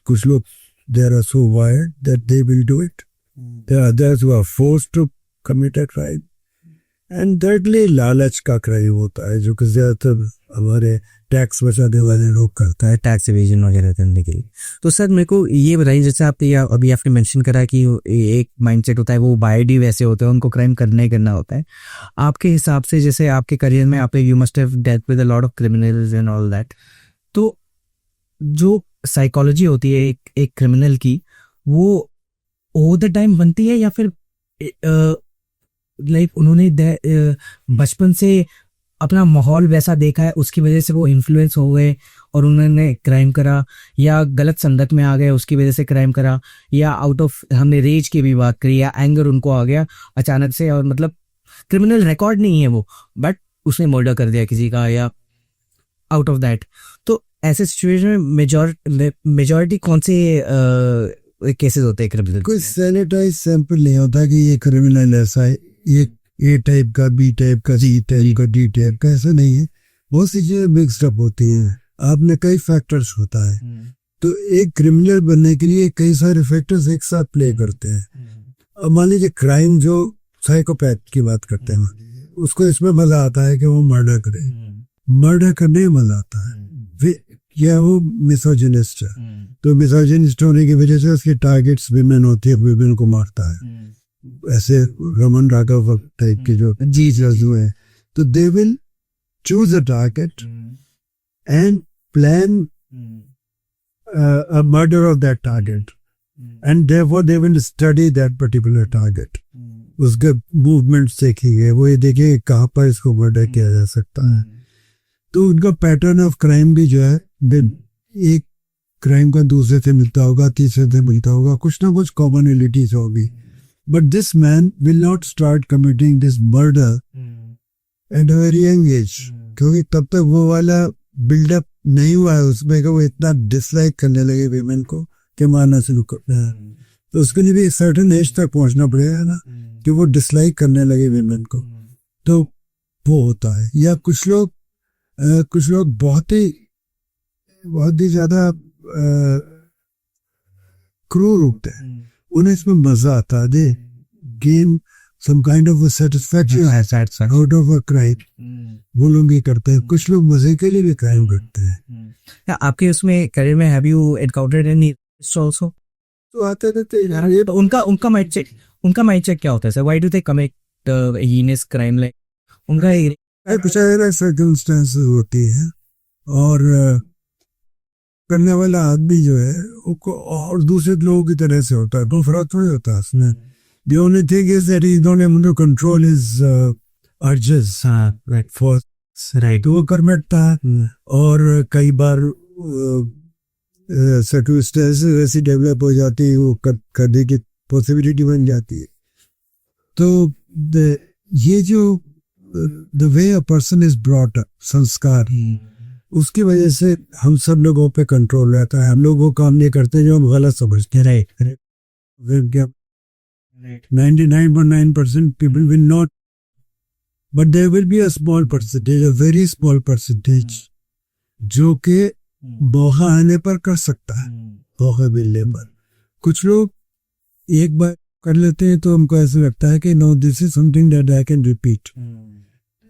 कुछ लोग there are so wired that they will do it, there are others who are forced to commit a crime, and thirdly लालच का क्राइम होता है जो कि ज़्यादातर हमारे टैक्स बचाने वाले लोग करता है, टैक्स एवेजन वगैरह करने के लिए। तो सर मेरे को ये बताइए, जैसे आपने अभी आपने मेंशन करा कि एक माइंडसेट होता है, वो बायोडी वैसे होते हैं, उनको क्राइम करना ही करना होता है। आपके हिसाब से जैसे आपके करियर में आपने you must have dealt with a lot of criminals and all that, तो जो साइकोलॉजी होती है एक क्रिमिनल की, वो ओवर द टाइम बनती है या फिर लाइक उन्होंने बचपन से अपना माहौल वैसा देखा है उसकी वजह से वो इन्फ्लुएंस हो गए और उन्होंने क्राइम करा, या गलत संगत में आ गए उसकी वजह से क्राइम करा, या आउट ऑफ, हमने रेज की भी बात करी, या एंगर उनको आ गया अचानक से, और मतलब क्रिमिनल रिकॉर्ड नहीं है वो, बट उसने मर्डर कर दिया किसी का, या आउट ऑफ दैट। तो ऐसे सिचुएशन में मेजॉरिटी कौन से केसेस होते हैं क्रिमिनल? कोई सैनिटाइज सैंपल नहीं होता कि ये क्रिमिनल ऐसा है, ये ए टाइप का, बी टाइप का, सी टाइप का, डी टाइप का, ऐसा नहीं है। बहुत सी चीजें मिक्सड अप होती हैं, आपने कई फैक्टर्स होता है। तो एक क्रिमिनल बनने के लिए कई सारे फैक्टर्स एक साथ प्ले करते हैं। अब मान लीजिए क्राइम, जो साइकोपैथ की बात करते हैं, उसको इसमें मजा आता है कि वो मर्डर करे, मर्डर करने में मजा आता है, या वो मिसोजिनिस्ट है, तो मिसोजिनिस्ट होने की वजह से उसके टारगेट्स विमेन होती है, विमेन को मारता है, ऐसे रमन राघव टाइप के जो जजू हैं। तो they will choose a target and plan a murder of that target, and therefore they will study that particular target, उसके मूवमेंट्स देखेंगे, वो ये देखेंगे कहाँ पर इसको मर्डर किया जा सकता है। तो उनका पैटर्न ऑफ क्राइम भी जो है, एक क्राइम का दूसरे से मिलता होगा, तीसरे से मिलता होगा, कुछ ना कुछ कॉमनलिटीज होगी। But this man will not start committing this murder at a very young age, क्योंकि तब तक वो वाला बिल्डअप नहीं हुआ है उसमें कि वो इतना डिसलाइक करने लगे विमेन को कि मारना शुरू करते हैं। तो उसके लिए भी सर्टेन एज तक पहुंचना पड़ेगा ना, कि वो डिसलाइक करने लगे विमेन को, तो वो होता है। या कुछ लोग बहुत ही ज्यादा क्रूर होते हैं, उन्हें इसमें मजा आता है, they gain some kind of satisfaction out of a crime, वो लोग ये करते हैं। कुछ लोग मजे के लिए भी क्राइम करते हैं। आपके उसमें करियर में have you encountered any also? तो आते रहते हैं यार, ये तो उनका माइंडसेट क्या होता है sir? Why do they commit heinous crime? Like उनका कुछ ऐसा सर्कमस्टेंसेस होती है, और करने वाला आदमी जो है वो और दूसरे लोगों की तरह से होता है, तो फर्क थोड़ी होता है उसमें। The only thing is that he's not able to control his urges, right? तो वो कर बैठता है, और कई बार सर्कमस्टेंसेस ऐसी डेवलप हो जाती है, वो करने की पॉसिबिलिटी बन जाती है। तो ये जो the way a person is brought up, संस्कार, उसकी वजह से हम सब लोगों पे कंट्रोल रहता है। हम लोग वो काम नहीं करते जो हम गलत समझते हैं। Right, 99.9% people will not, but there will be a small percentage, a very small percentage, जो कि मौका आने पर कर सकता है, मौका मिलने पर। कुछ लोग एक बार कर लेते हैं तो हमको ऐसा लगता है कि no, this is something that I can repeat.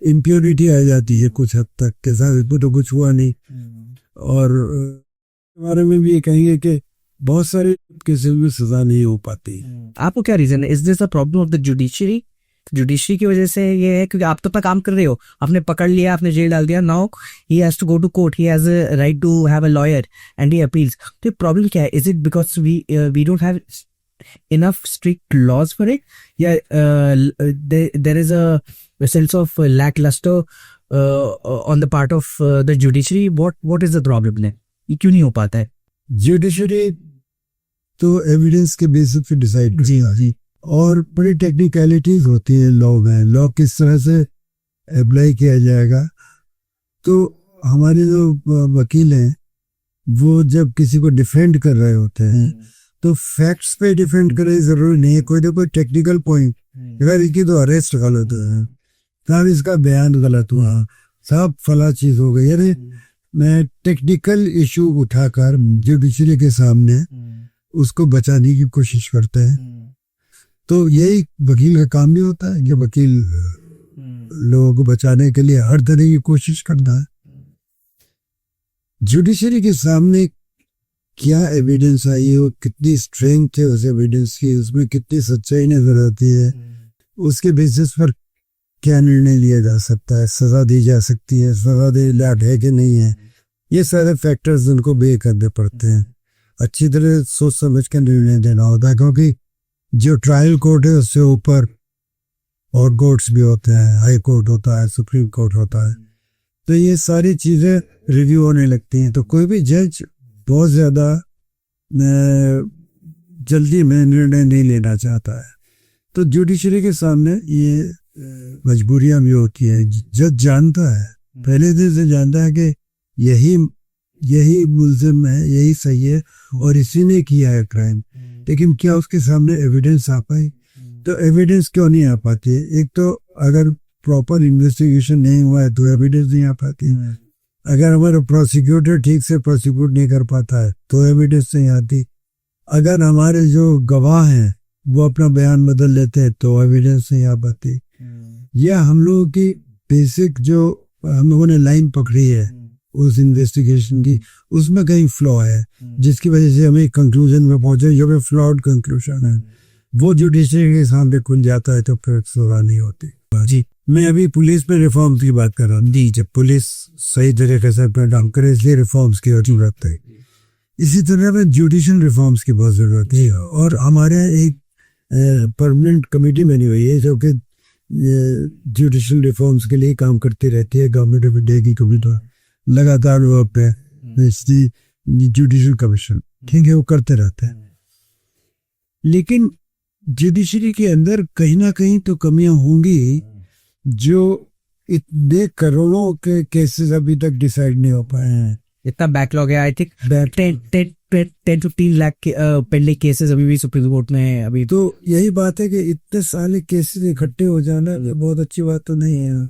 Impurity आ जाती है कुछ हद तक के साथ, इसमें तो कुछ हुआ नहीं। और हमारे में भी ये कहेंगे कि बहुत सारे केसेस में सजा नहीं हो पाती। आपको क्या रीजन है? Is this a problem of the judiciary? Judiciary की वजह से ये है क्योंकि आप तो अपना काम कर रहे हो, आपने पकड़ लिया, आपने जेल डाल दिया, now he has to go to court, he has a right to have a lawyer and he appeals. तो प्रॉब्लम क्या है? Is it because we don't have enough strict laws for it? Yeah, there is a sense of lackluster on the part of the judiciary. What is the problem there? ये क्यों नहीं हो पाता है? Judiciary तो evidence के basis पे decide जी जी, और बड़ी टेक्निकलिटीज होती हैं लॉ में, लॉ किस तरह से अप्लाई किया जाएगा। तो हमारे जो वकील हैं वो जब किसी को डिफेंड कर रहे होते हैं तो फैक्ट्स पे डिफेंड करने की जरूरी नहीं है, कोई ना कोई टेक्निकल पॉइंट, अगर इसकी तो अरेस्ट गलत है, साहब इसका बयान गलत हुआ, साहब फला चीज हो गई, यानी मैं टेक्निकल इशू उठाकर जुडिशरी के सामने उसको बचाने की कोशिश करते हैं। तो यही वकील का काम भी होता है कि वकील लोगों को बचाने के लिए हर तरह की कोशिश करता है। जुडिशरी के सामने क्या एविडेंस आई है, कितनी स्ट्रेंथ है उस एविडेंस की, उसमें कितनी सच्चाई नजर आती है, उसके बेसिस पर क्या निर्णय लिया जा सकता है, सजा दी जा सकती है, सजा दे लायक है कि नहीं है, ये सारे फैक्टर्स उनको बे करने पड़ते हैं। अच्छी तरह सोच समझ कर निर्णय देना होता है, क्योंकि जो ट्रायल कोर्ट है उससे ऊपर और कोर्ट्स भी होते हैं, हाई कोर्ट होता है, सुप्रीम कोर्ट होता है, तो ये सारी चीज़ें रिव्यू होने लगती हैं। तो कोई भी जज बहुत ज़्यादा जल्दी में निर्णय नहीं लेना चाहता है, तो जुडिशरी के सामने ये मजबूरियां भी होती है। जज जानता है, पहले दिन से जानता है कि यही मुल्जिम है, यही सही है और इसी ने किया है क्राइम, लेकिन क्या उसके सामने एविडेंस आ पाई? तो एविडेंस क्यों नहीं आ पाती है? एक तो अगर प्रॉपर इन्वेस्टिगेशन नहीं हुआ है तो एविडेंस नहीं आ पाती है, अगर हमारा प्रोसिक्यूटर ठीक से प्रोसिक्यूट नहीं कर पाता है तो एविडेंस नहीं आती, अगर हमारे जो गवाह हैं वो अपना बयान बदल लेते हैं तो एविडेंस नहीं आ पाती। यह हम लोगों की बेसिक जो हम लोगों ने लाइन पकड़ी है उस इन्वेस्टिगेशन की, उसमें कहीं फ्लॉ है, जिसकी वजह से हमें कंक्लूजन में पहुंचे जो कि फ्लॉड कंक्लूजन है, वो जुडिशरी के सामने खुल जाता है तो फिर सुलह नहीं होती। जी, मैं अभी पुलिस में रिफॉर्म्स की बात कर रहा हूँ। जी, जब पुलिस सही तरीके से अपना काम करे इसलिए रिफॉर्म्स की जरूरत है, इसी तरह में जुडिशल रिफॉर्म्स की बहुत ज़रूरत है। और हमारे एक परमानेंट कमेटी बनी हुई है जो कि जुडिशल रिफॉर्म्स के लिए काम करती रहती है, गवर्नमेंट ऑफ इंडिया की कमेटी लगातार वो पे जुडिशल कमीशन, ठीक है, वो करते रहते हैं। लेकिन जुडिशरी के अंदर कहीं ना कहीं तो कमियां होंगी, जो इतने करोड़ों के केसेस अभी तक डिसाइड नहीं हो पाए हैं। इतना बैकलॉग है, I think 10-15 lakh pending cases अभी भी सुप्रीम कोर्ट में है अभी। तो यही बात है कि इतने सारे केसेस इकट्ठे हो जाना बहुत अच्छी बात तो नहीं है,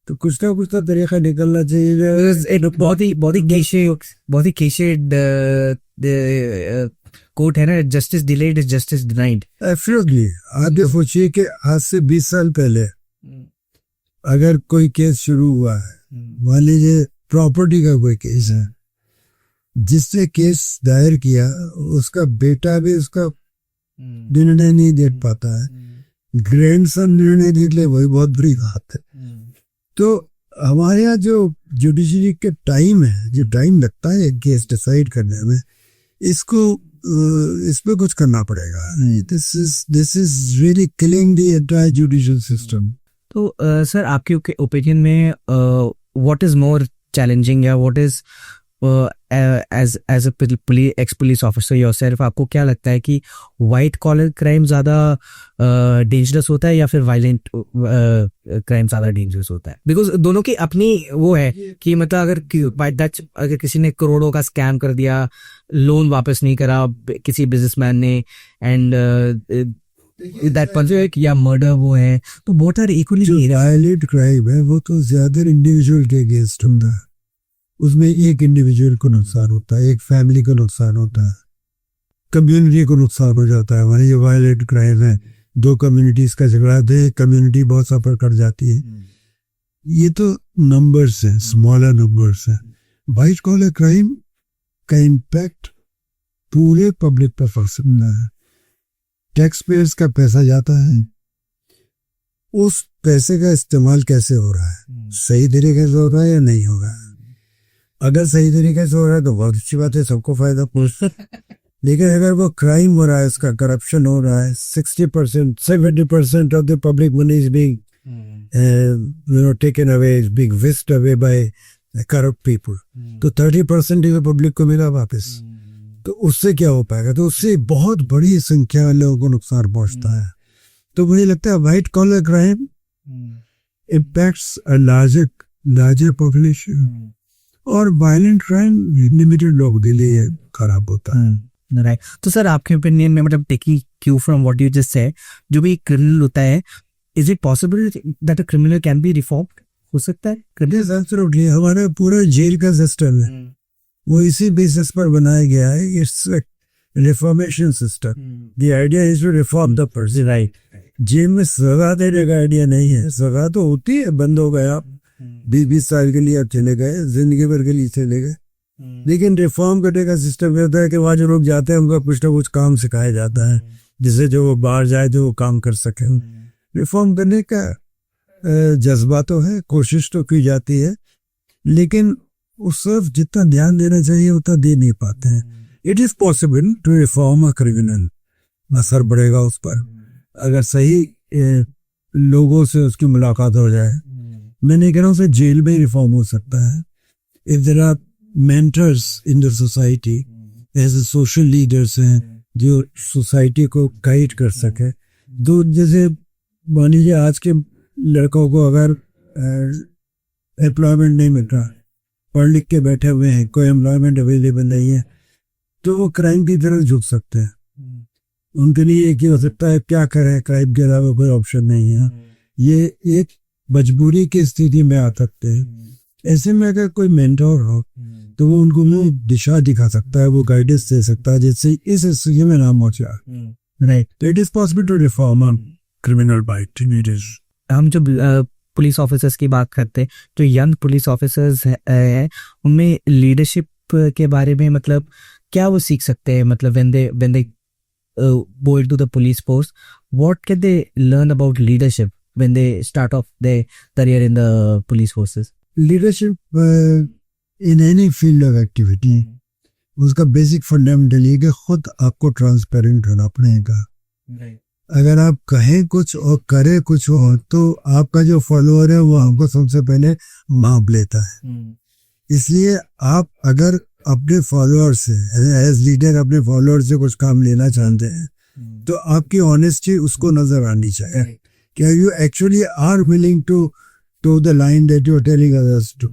तो कुछ ना कुछ तो तरीका निकलना चाहिए। बहुत ही केशे कोर्ट है ना, justice delayed is justice denied. Absolutely. आप ये सोचिए कि आज से 20 साल पहले अगर कोई केस शुरू हुआ है, मान लीजिए प्रॉपर्टी का कोई केस है, जिसने केस दायर किया उसका बेटा भी उसका निर्णय नहीं दे पाता है, ग्रैंडसन निर्णय दे ले, वही बहुत बुरी बात है। तो हमारे यहाँ जो जुडिशरी के टाइम है, जो टाइम लगता है केस डिसाइड करने में, इसको इस पे कुछ करना पड़ेगा। This is really killing the entire judicial system. तो सर, आपके ओपिनियन में व्हाट इज मोर चैलेंजिंग या what is as a ex police officer yourself, आपको क्या लगता है कि वाइट कॉलर क्राइम ज़्यादा डेंजरस होता है या फिर वायलेंट क्राइम ज़्यादा डेंजरस होता है? बिकॉज दोनों की अपनी वो है कि मतलब अगर किसी ने करोड़ों का स्कैम कर दिया, लोन वापस नहीं करा किसी बिजनेसमैन ने, एंड दैट पंच या मर्डर वो है, तो both are equally. Violent crime है वो तो ज्यादा इंडिविजुअल के अगेंस्ट होता है, उसमें एक इंडिविजुअल को नुकसान होता है, एक फैमिली को नुकसान होता है, कम्युनिटी को नुकसान हो जाता है। हमारे ये वायलेंट क्राइम है, दो कम्युनिटीज का झगड़ा दे, कम्युनिटी बहुत सफर कर जाती है। ये तो नंबर्स हैं, स्मॉलर नंबर्स हैं। वाइट कॉलर क्राइम का इम्पैक्ट पूरे पब्लिक पर पड़ सकता है। टैक्स पेयर्स का पैसा जाता है, उस पैसे का इस्तेमाल कैसे हो रहा है, सही तरीके से हो रहा है या नहीं हो रहा है। अगर सही तरीके से हो रहा है तो बहुत अच्छी बात है, सबको फायदा पहुंचता है। लेकिन अगर वो क्राइम हो रहा है, उसका करप्शन हो रहा है, 60%, 70% of the public money is being taken away, is being wished away by corrupt people, तो 30% ही पब्लिक को मिला वापस, तो उससे क्या हो पाएगा? तो उससे बहुत बड़ी संख्या में लोगों को नुकसान पहुंचता है। तो मुझे लगता है white collar crime impacts a larger population, और वायलेंट क्राइम लिमिटेड लोग के लिए खराब होता है। राइट। तो सर आपके ओपिनियन में, मतलब taking Q from what you just said, जो भी क्रिमिनल होता है, is it possible that a criminal can be reformed? हो सकता है? Yes, absolutely. हमारा पूरा जेल का सिस्टम है वो इसी बेसिस पर बनाया गया है। It's reformation system. The idea is to reform the person. Right. Jail में सजा देने का आइडिया नहीं है। सजा तो होती है, बंद हो गए आप 20-20 साल के लिए आप चले गए, जिंदगी भर के लिए चले गए, लेकिन रिफॉर्म करने का सिस्टम ये होता है कि वहाँ जो लोग जाते हैं उनको कुछ ना कुछ काम सिखाया जाता है, जिससे जो वो बाहर जाए तो वो काम कर सके। रिफॉर्म करने का जज्बा तो है, कोशिश तो की जाती है, लेकिन उस तरफ जितना ध्यान देना चाहिए उतना दे नहीं पाते हैं। It is possible to reform a criminal, असर पड़ेगा उस पर अगर सही लोगों से उसकी मुलाकात हो जाए। मैं नहीं कह रहा हूँ उसे जेल में रिफॉर्म हो सकता है। If there are mentors in the society, ऐसे सोशल लीडर्स हैं जो सोसाइटी को गाइड कर सके। तो जैसे मान लीजिए आज के लड़कों को अगर एम्प्लॉयमेंट नहीं मिल रहा, पढ़ लिख के बैठे हुए हैं, कोई एम्प्लॉयमेंट अवेलेबल नहीं है, तो वो क्राइम की तरफ झुक सकते हैं। उनके लिए एक ही हो सकता है, क्या करें, क्राइम के अलावा कोई ऑप्शन नहीं है। ये एक मजबूरी की स्थिति में आ सकते हैं। ऐसे में अगर कोई मेंटर हो तो वो उनको दिशा दिखा सकता है, वो गाइडेंस दे सकता है, जिससे इस स्थिति में ना पहुंचा। राइट। तो it is possible to reform a criminal by teenagers. हम जो पुलिस ऑफिसर्स की बात करते हैं, जो यंग पुलिस ऑफिसर्स हैं, उनमें लीडरशिप के बारे में मतलब क्या वो सीख सकते हैं? मतलब when they go into the police force, what can they learn about leadership when they start off their career in the police forces? Leadership in any field of activity, उसका बेसिक फंडामेंटल है कि खुद आपको transparent होना पड़ेगा। अगर आप कहें कुछ और करें कुछ और, तो आपका जो फॉलोअर है वो आपको सबसे पहले माप लेता है। इसलिए आप अगर अपने फॉलोअर से एज लीडर अपने फॉलोअर से कुछ काम लेना चाहते हैं, तो आपकी ऑनेस्टी उसको नजर आनी चाहिए। क्या you actually are willing to toe the line that you are telling others to.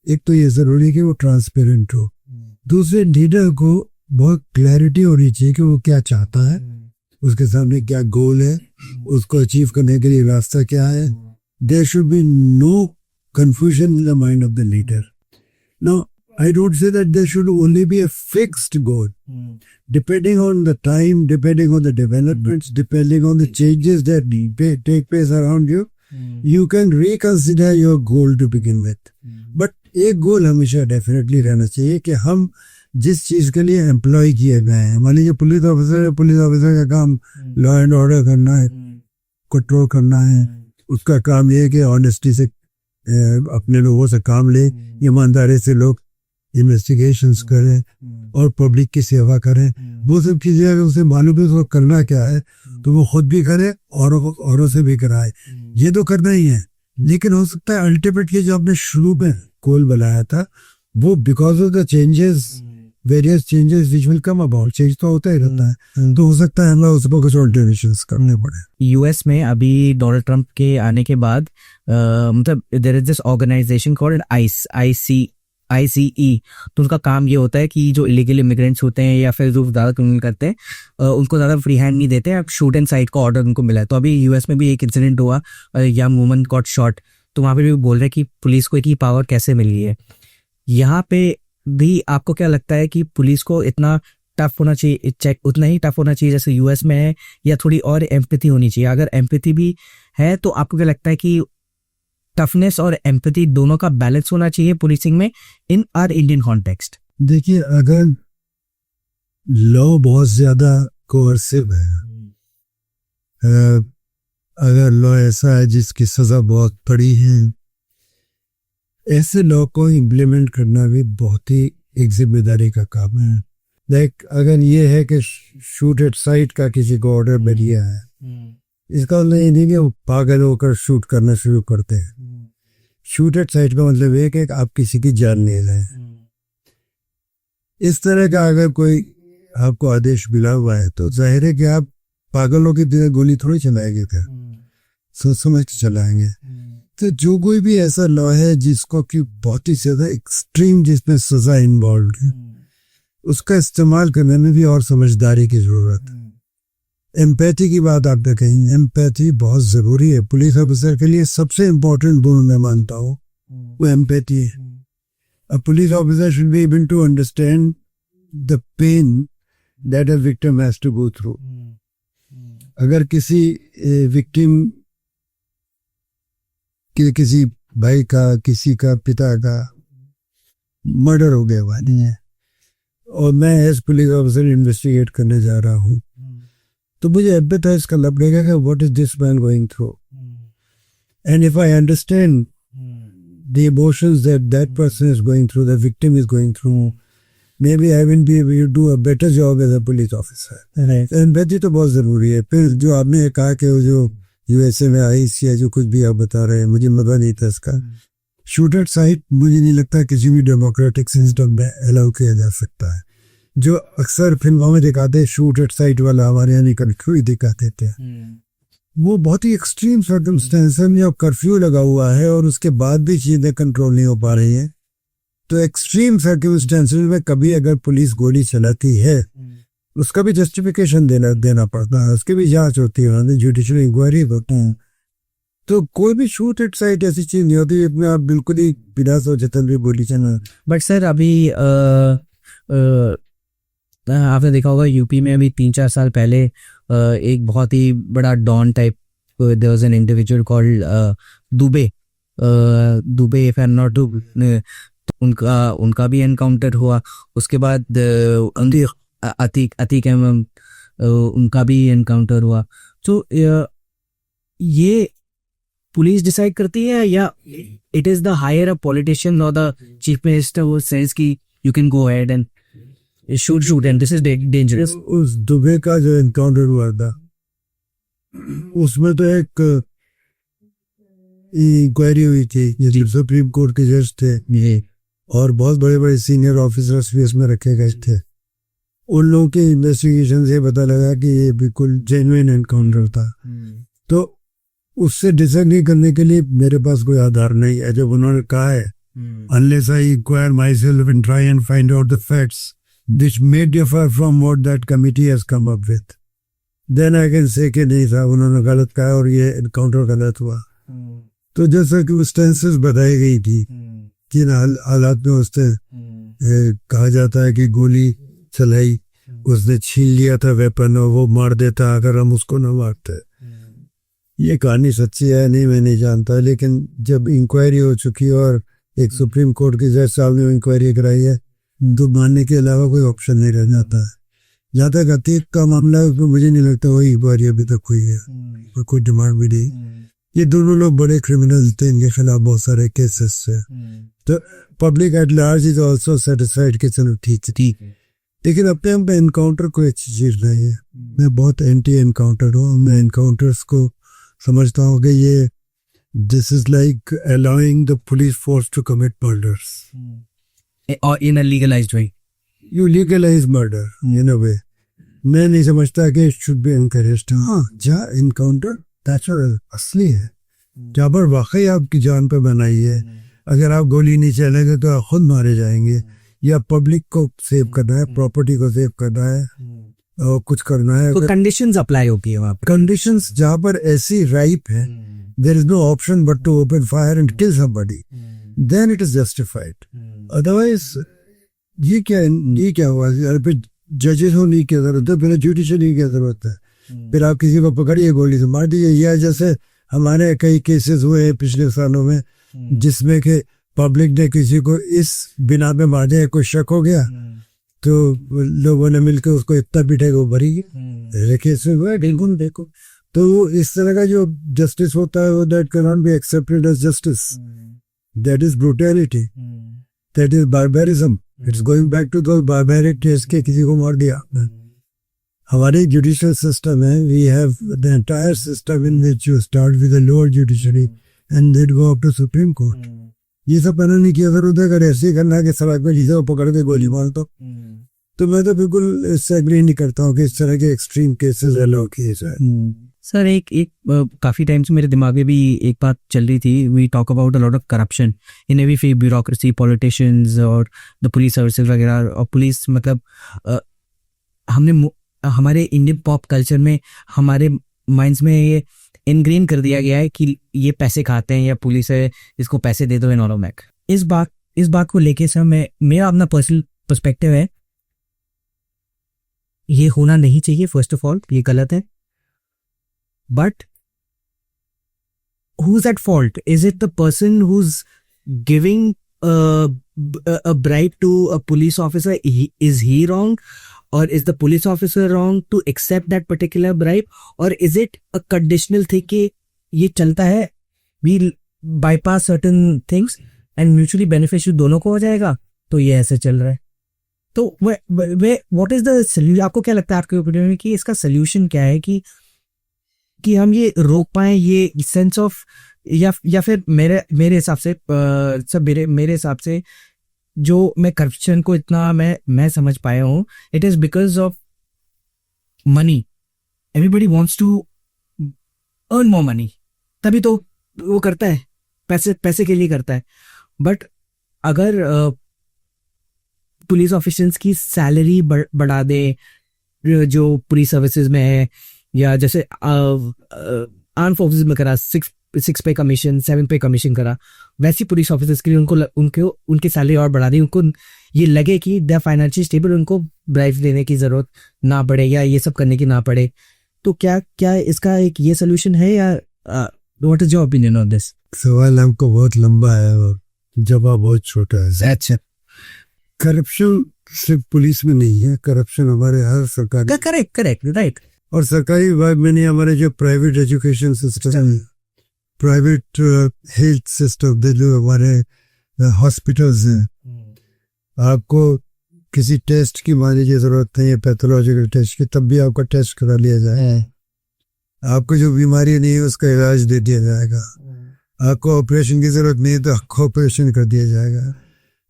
एक तो ये जरूरी है कि वो ट्रांसपेरेंट हो। दूसरे, लीडर को बहुत क्लैरिटी होनी चाहिए कि वो क्या चाहता है, उसके सामने क्या गोल है, उसको अचीव करने के लिए रास्ता क्या है। There should be no confusion in the mind of the leader. Now I don't say that there should only be a fixed goal. Depending on the time, depending on the developments, depending on the changes that take place around you, you can reconsider your goal to begin with. But एक गोल हमेशा definitely रहना चाहिए कि हम जिस चीज़ के लिए employ किए गए हैं, मान लीजिए पुलिस ऑफिसर है, पुलिस ऑफिसर का काम लॉ एंड ऑर्डर करना है, कंट्रोल करना है। उसका काम ये है कि ऑनेस्टी से अपने लोगों से काम ले, ईमानदारी से लोग इन्वेस्टिगेशंस करें और पब्लिक की सेवा करें। वो सब चीज़ें अगर उसे मालूम है उसको करना क्या है, तो वो खुद भी करे और औरों से भी कराए। ये तो करना ही है, लेकिन हो सकता है अल्टीमेटली जो आपने शुरू में गोल बनाया था, वो because of the changes, various changes which will come about, change तो होता ही रहता है, तो हो सकता है हमें उस पर कुछ ऑल्टरेशंस करने पड़े। यूएस में अभी डोनाल्ड ट्रंप के आने के बाद मतलब there is this organization called ICE। तो उनका काम ये होता है कि जो इलीगल इमिग्रेंट्स होते हैं या फिर जो ज़्यादा क्रिमिनल करते हैं, उनको ज़्यादा फ्री हैंड नहीं देते। अब शूट एंड साइड का ऑर्डर उनको मिला है। तो अभी यूएस में भी एक इंसिडेंट हुआ, यंग वुमन गॉट शॉट। तो वहाँ पे भी बोल रहे हैं कि पुलिस को इतनी पावर कैसे मिली है। यहाँ पे भी आपको क्या लगता है कि पुलिस को इतना टफ होना चाहिए, उतना ही टफ होना चाहिए जैसे यूएस में है, या थोड़ी और एम्पैथी होनी चाहिए? अगर एम्पैथी भी है तो आपको क्या लगता है कि टफनेस और एम्पैथी दोनों का बैलेंस होना चाहिए पुलिसिंग में इन आवर इंडियन कॉन्टेक्स्ट? देखिए, अगर लॉ बहुत ज्यादा कोअर्सिव है, अगर लॉ ऐसा है जिसकी सजा बहुत बड़ी है, ऐसे लॉ को इम्प्लीमेंट करना भी बहुत ही एक जिम्मेदारी का काम है। लाइक अगर ये है कि शूट एट साइट का किसी को ऑर्डर मिल गया है, इसका मतलब ये नहीं कि वो पागल होकर शूट करना शुरू करते हैं। शूट एट साइट का मतलब ये कि आप किसी की जान ले रहे हैं। इस तरह का अगर कोई आपको आदेश मिला हुआ है तो जाहिर है कि आप पागलों की तरह गोली थोड़ी चलाएंगे, फिर सोच समझ के चलाएंगे। तो जो कोई भी ऐसा लॉ है जिसको कि बहुत ही ज्यादा एक्सट्रीम, जिसमें सजा इन्वॉल्व है, उसका इस्तेमाल करने में भी और समझदारी की जरूरत है। एम्पैथी की बात आपने कही, एम्पैथी बहुत जरूरी है पुलिस ऑफिसर के लिए। सबसे इम्पोर्टेंट गुण मैं मानता हूँ वो एम्पैथी है। A police officer should be able to understand the pain that a victim has to go through. अगर किसी विक्टिम के किसी भाई का, किसी का पिता का मर्डर हो गया हुआ नहीं है और मैं एज पुलिस ऑफिसर इन्वेस्टिगेट करने जा रहा हूँ, तो मुझे एम्पैथाइज करना पड़ेगा कि what is this man going through, and if I understand the emotions that that person is going through, the victim is going through, maybe I will be able to do a better job as a police officer. Right. Empathy तो बहुत ज़रूरी है। फिर जो आपने कहा कि वो जो यूएसए में आई या जो कुछ भी आप बता रहे हैं, मुझे मजा नहीं था इसका। शूटर साइट मुझे नहीं लगता किसी भी डेमोक्रेटिक सिस्टम में अलाउ किया जा सकता है। जो अक्सर फिल्मों में दिखाते हैं शूट एट साइट वाला, हमारे यहाँ निकल क्यों दिखाते थे, वो बहुत ही एक्सट्रीम सर्कमस्टेंस में जब कर्फ्यू लगा हुआ है और उसके बाद भी चीजें कंट्रोल नहीं हो पा रही हैं, तो एक्सट्रीम सर्कमस्टेंसेस में कभी अगर पुलिस गोली चलाती है उसका भी जस्टिफिकेशन देना पड़ता है, उसकी भी जांच होती है, जुडिशियल इंक्वायरी होती है। तो कोई भी शूट एट साइट ऐसी चीज नहीं होती इसमें आप बिल्कुल ही बिना सोचे भी गोली चला। बट सर अभी आपने देखा होगा यूपी में अभी 3-4 साल पहले एक बहुत ही बड़ा don type, there was an individual called Dube if I am not, उनका भी एनकाउंटर हुआ। उसके बाद अतीक उनका भी एनकाउंटर हुआ। तो ये पुलिस डिसाइड करती है या it is the higher a politician और द चीफ मिनिस्टर वो सेंस की you can go ahead and shoot and this is dangerous? उस दुबे का जो एनकाउंटर हुआ था उसमें तो एक इंक्वायरी हुई थी, ये सुप्रीम कोर्ट के जज थे और बहुत बड़े बड़े सीनियर ऑफिसर्स भी इसमें रखे गए थे। उन लोगों के इन्वेस्टिगेशन से पता लगा कि ये बिल्कुल जेन्युइन एनकाउंटर था। तो उससे डिसएग्री करने के लिए मेरे पास कोई आधार नहीं है। जब उन्होंने कहा है unless I inquire myself and try and find out the facts which may differ from what that committee has come up with, then I can say कि नहीं था, उन्होंने गलत कहा और ये एनकाउंटर गलत हुआ। तो जो सर्कमस्टेंसेस बताई गई थी, जिन हालात में उसने कहा जाता है कि गोली चलाई, उसने छीन लिया था वेपन और वो मार देता अगर हम उसको न मारते। ये कहानी सच्ची है नहीं मैं नहीं जानता, लेकिन जब इंक्वायरी हो चुकी और एक सुप्रीम कोर्ट के जज साहब ने इंक्वायरी कराई है तो मानने के अलावा कोई ऑप्शन नहीं रह जाता है। जहाँ तक अतीक का मामला है उसमें मुझे नहीं लगता वही इंक्वायरी अभी तक हुई है, कोई डिमांड भी नहीं। ये दोनों लोग बड़े क्रिमिनल थे, इनके खिलाफ बहुत सारे केसेस थे। तो public at large is also satisfied कि चलो ठीक है, लेकिन अपने हम पे एनकाउंटर कोई अच्छी चीज नहीं है। मैं बहुत एंटी एनकाउंटर हूँ। मैं एनकाउंटर्स को समझता हूँ कि ये this is like allowing the police force to commit murders or in a legalized way. You legalize murder in a way. मैं नहीं समझता कि it should be encouraged. हाँ, जहाँ एनकाउंटर नेचुरल असली है, जहाँ पर वाकई आपकी जान पे बनाई है, अगर आप गोली नहीं चलेंगे तो आप खुद मारे जाएंगे, या पब्लिक को सेव करना है, प्रॉपर्टी को सेव करना है और कुछ करना है। तो कंडीशंस अप्लाई होती है वहाँ पे। कंडीशंस जहाँ पर ऐसी राइप है, there is no option but to open fire and kill somebody, then it is justified. Otherwise ये क्या हुआ? फिर जजेस होने की जरूरत है, फिर जुडिशरी की जरूरत है, फिर आप किसी को पकड़िए गोली से मार दीजिए। या जैसे हमारे कई केसेस हुए हैं पिछले सालों में जिसमें कि पब्लिक ने किसी को इस बिना पे मार दिया, कोई शक हो गया तो लोगों ने मिलकर उसको इतना पीटे को भरी गई। केस में हुआ बिल्कुल। देखो तो इस तरह का जो जस्टिस होता है वो that can not be accepted as justice, that is brutality, that is barbarism. It's going back to the barbaric days के किसी को मार दिया आपने। हमारे जुडिशियल सिस्टम है, we have the entire system in which you start with the lower judiciary and then go up to supreme court. ये सब पता नहीं किया जरूरत है, अगर ऐसे ही करना है कि सड़क में जिसे पकड़ के गोली मार दो, तो मैं तो बिल्कुल इससे एग्री नहीं करता हूँ कि इस तरह के एक्सट्रीम केसेस अलाउ किए जाए। सर एक काफी टाइम से मेरे दिमाग में भी एक बात चल रही थी, we talk about a lot of corruption in every field, bureaucracy, politicians और द पुलिस सर्विसेज वगैरह। और पुलिस मतलब हमने हमारे इंडियन पॉप कल्चर में हमारे माइंड्स में ये इनग्रेन कर दिया गया है कि ये पैसे खाते हैं या पुलिस है, इसको पैसे दे दो इन ऑल मैक। इस बात को लेके सर मेरा अपना पर्सनल पर्सपेक्टिव है, ये होना नहीं चाहिए। फर्स्ट ऑफ ऑल ये गलत है, but who's at fault? Is it the person who's giving a bribe to a police officer? Is he wrong? Or is the police officer wrong to accept that particular bribe? Or is it a conditional thing कि ये चलता है, we bypass certain things and mutually beneficial दोनों को हो जाएगा, तो ये ऐसे चल रहा है। तो what is the solution? आपको क्या लगता है, आपके ओपिनियन में, कि इसका सोल्यूशन क्या है कि हम ये रोक पाए ये सेंस ऑफ, या फिर मेरे हिसाब से सब मेरे हिसाब से जो मैं करप्शन को इतना मैं समझ पाया हूँ, it is because of money. Everybody wants to earn more money, तभी तो वो करता है, पैसे के लिए करता है। बट अगर पुलिस ऑफिसर्स की सैलरी बढ़ा दे जो पुलिस सर्विसेज में है, या जैसे आर्म फोर्सेस में करा 6 पे कमीशन 7 पे कमीशन करा, वैसी पुलिस ऑफिसर्स के लिए उनकी सैलरी और बढ़ा दी, उनको ये लगे कि दे फाइनेंशियल स्टेबल, उनको ब्राइब देने की जरूरत ना पड़े या ये सब करने की ना पड़े। तो क्या इसका एक ये सोल्यूशन है, या what is your opinion on this? सवाल आपको बहुत लंबा है और जवाब बहुत छोटा है। अच्छा, करप्शन सिर्फ पुलिस में नहीं है, करप्शन हमारे हर सरकारी, करेक्ट राइट, और सरकारी विभाग में नहीं, हमारे जो private education system, private health system, जो हमारे हॉस्पिटल्स हैं, आपको किसी टेस्ट की मान लीजिए जरूरत नहीं है, पैथोलॉजिकल टेस्ट की, तब भी आपका टेस्ट करा लिया जाए। आपको जो बीमारी नहीं है उसका इलाज दे दिया जाएगा। आपको ऑपरेशन की जरूरत नहीं है तो आपको ऑपरेशन कर दिया जाएगा।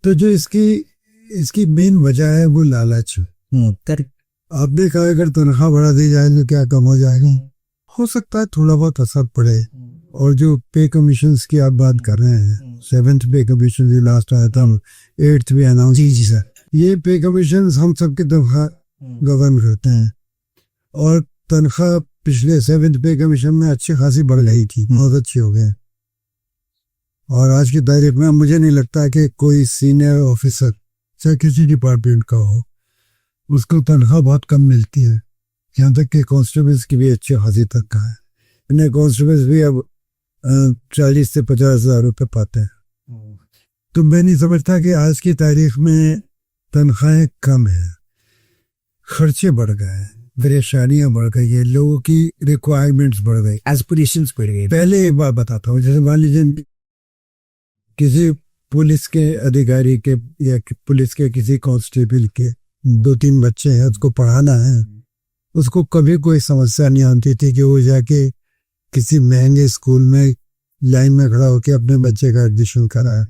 तो जो इसकी मेन वजह है वो लालच है। आप देखा अगर तनख्वाह बढ़ा दी जाए तो क्या कम हो जाएगा? हो सकता है थोड़ा बहुत असर पड़े। और जो पे कमीशंस की आप बात कर रहे हैं, 7th पे कमीशन जो लास्ट आया था, 8th भी अनाउंस, जी सर, ये पे कमीशंस हम सबकी तनख्वाह गवर्न करते हैं, और तनख्वाह पिछले 7th पे कमीशन में अच्छी खासी बढ़ गई थी, बहुत अच्छी हो गए। और आज की तारीख में मुझे नहीं लगता कि कोई सीनियर ऑफिसर चाहे किसी डिपार्टमेंट का हो, उसको तनख्वाह बहुत कम मिलती है। यहाँ तक कि कांस्टेबल्स की भी अच्छी खासी तनख्वाह है। इन्हें कांस्टेबल्स भी अब 40 से 50 हज़ार रुपये पाते हैं। तो मैं नहीं समझता कि आज की तारीख में तनख्वाहें कम है, खर्चे बढ़ गए हैं, परेशानियां बढ़ गई है, लोगों की रिक्वायरमेंट्स बढ़ गई, एस्पिरेशंस बढ़ गई। पहले एक बात बताता हूँ, जैसे मान लीजिए किसी पुलिस के अधिकारी के या पुलिस के किसी कांस्टेबल के 2-3 बच्चे हैं, उसको पढ़ाना है, उसको कभी कोई समस्या नहीं आती थी कि वो जाके किसी महंगे स्कूल में लाइन में खड़ा होकर अपने बच्चे का एडमिशन कराए।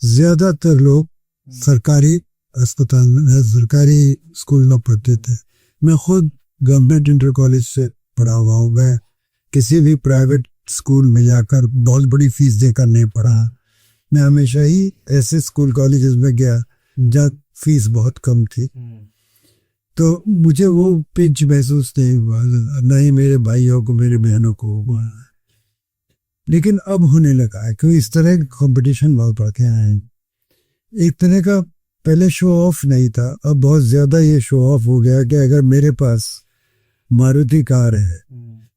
ज्यादातर लोग सरकारी अस्पताल में, सरकारी स्कूल में पढ़ते थे। मैं खुद गवर्नमेंट इंटर कॉलेज से पढ़ा हुआ हूँ। मैं किसी भी प्राइवेट स्कूल में जाकर बहुत बड़ी फीस देकर नहीं पढ़ा। मैं हमेशा ही ऐसे स्कूल कॉलेजेस में गया जहाँ फीस बहुत कम थी, तो मुझे वो पिंच महसूस नहीं हुआ, न ही मेरे भाइयों को, मेरे बहनों को हुआ। लेकिन अब होने लगा है क्योंकि इस तरह का कंपटीशन बहुत बढ़ के आए हैं। एक तरह का पहले शो ऑफ नहीं था, अब बहुत ज्यादा ये शो ऑफ हो गया कि अगर मेरे पास मारुति कार है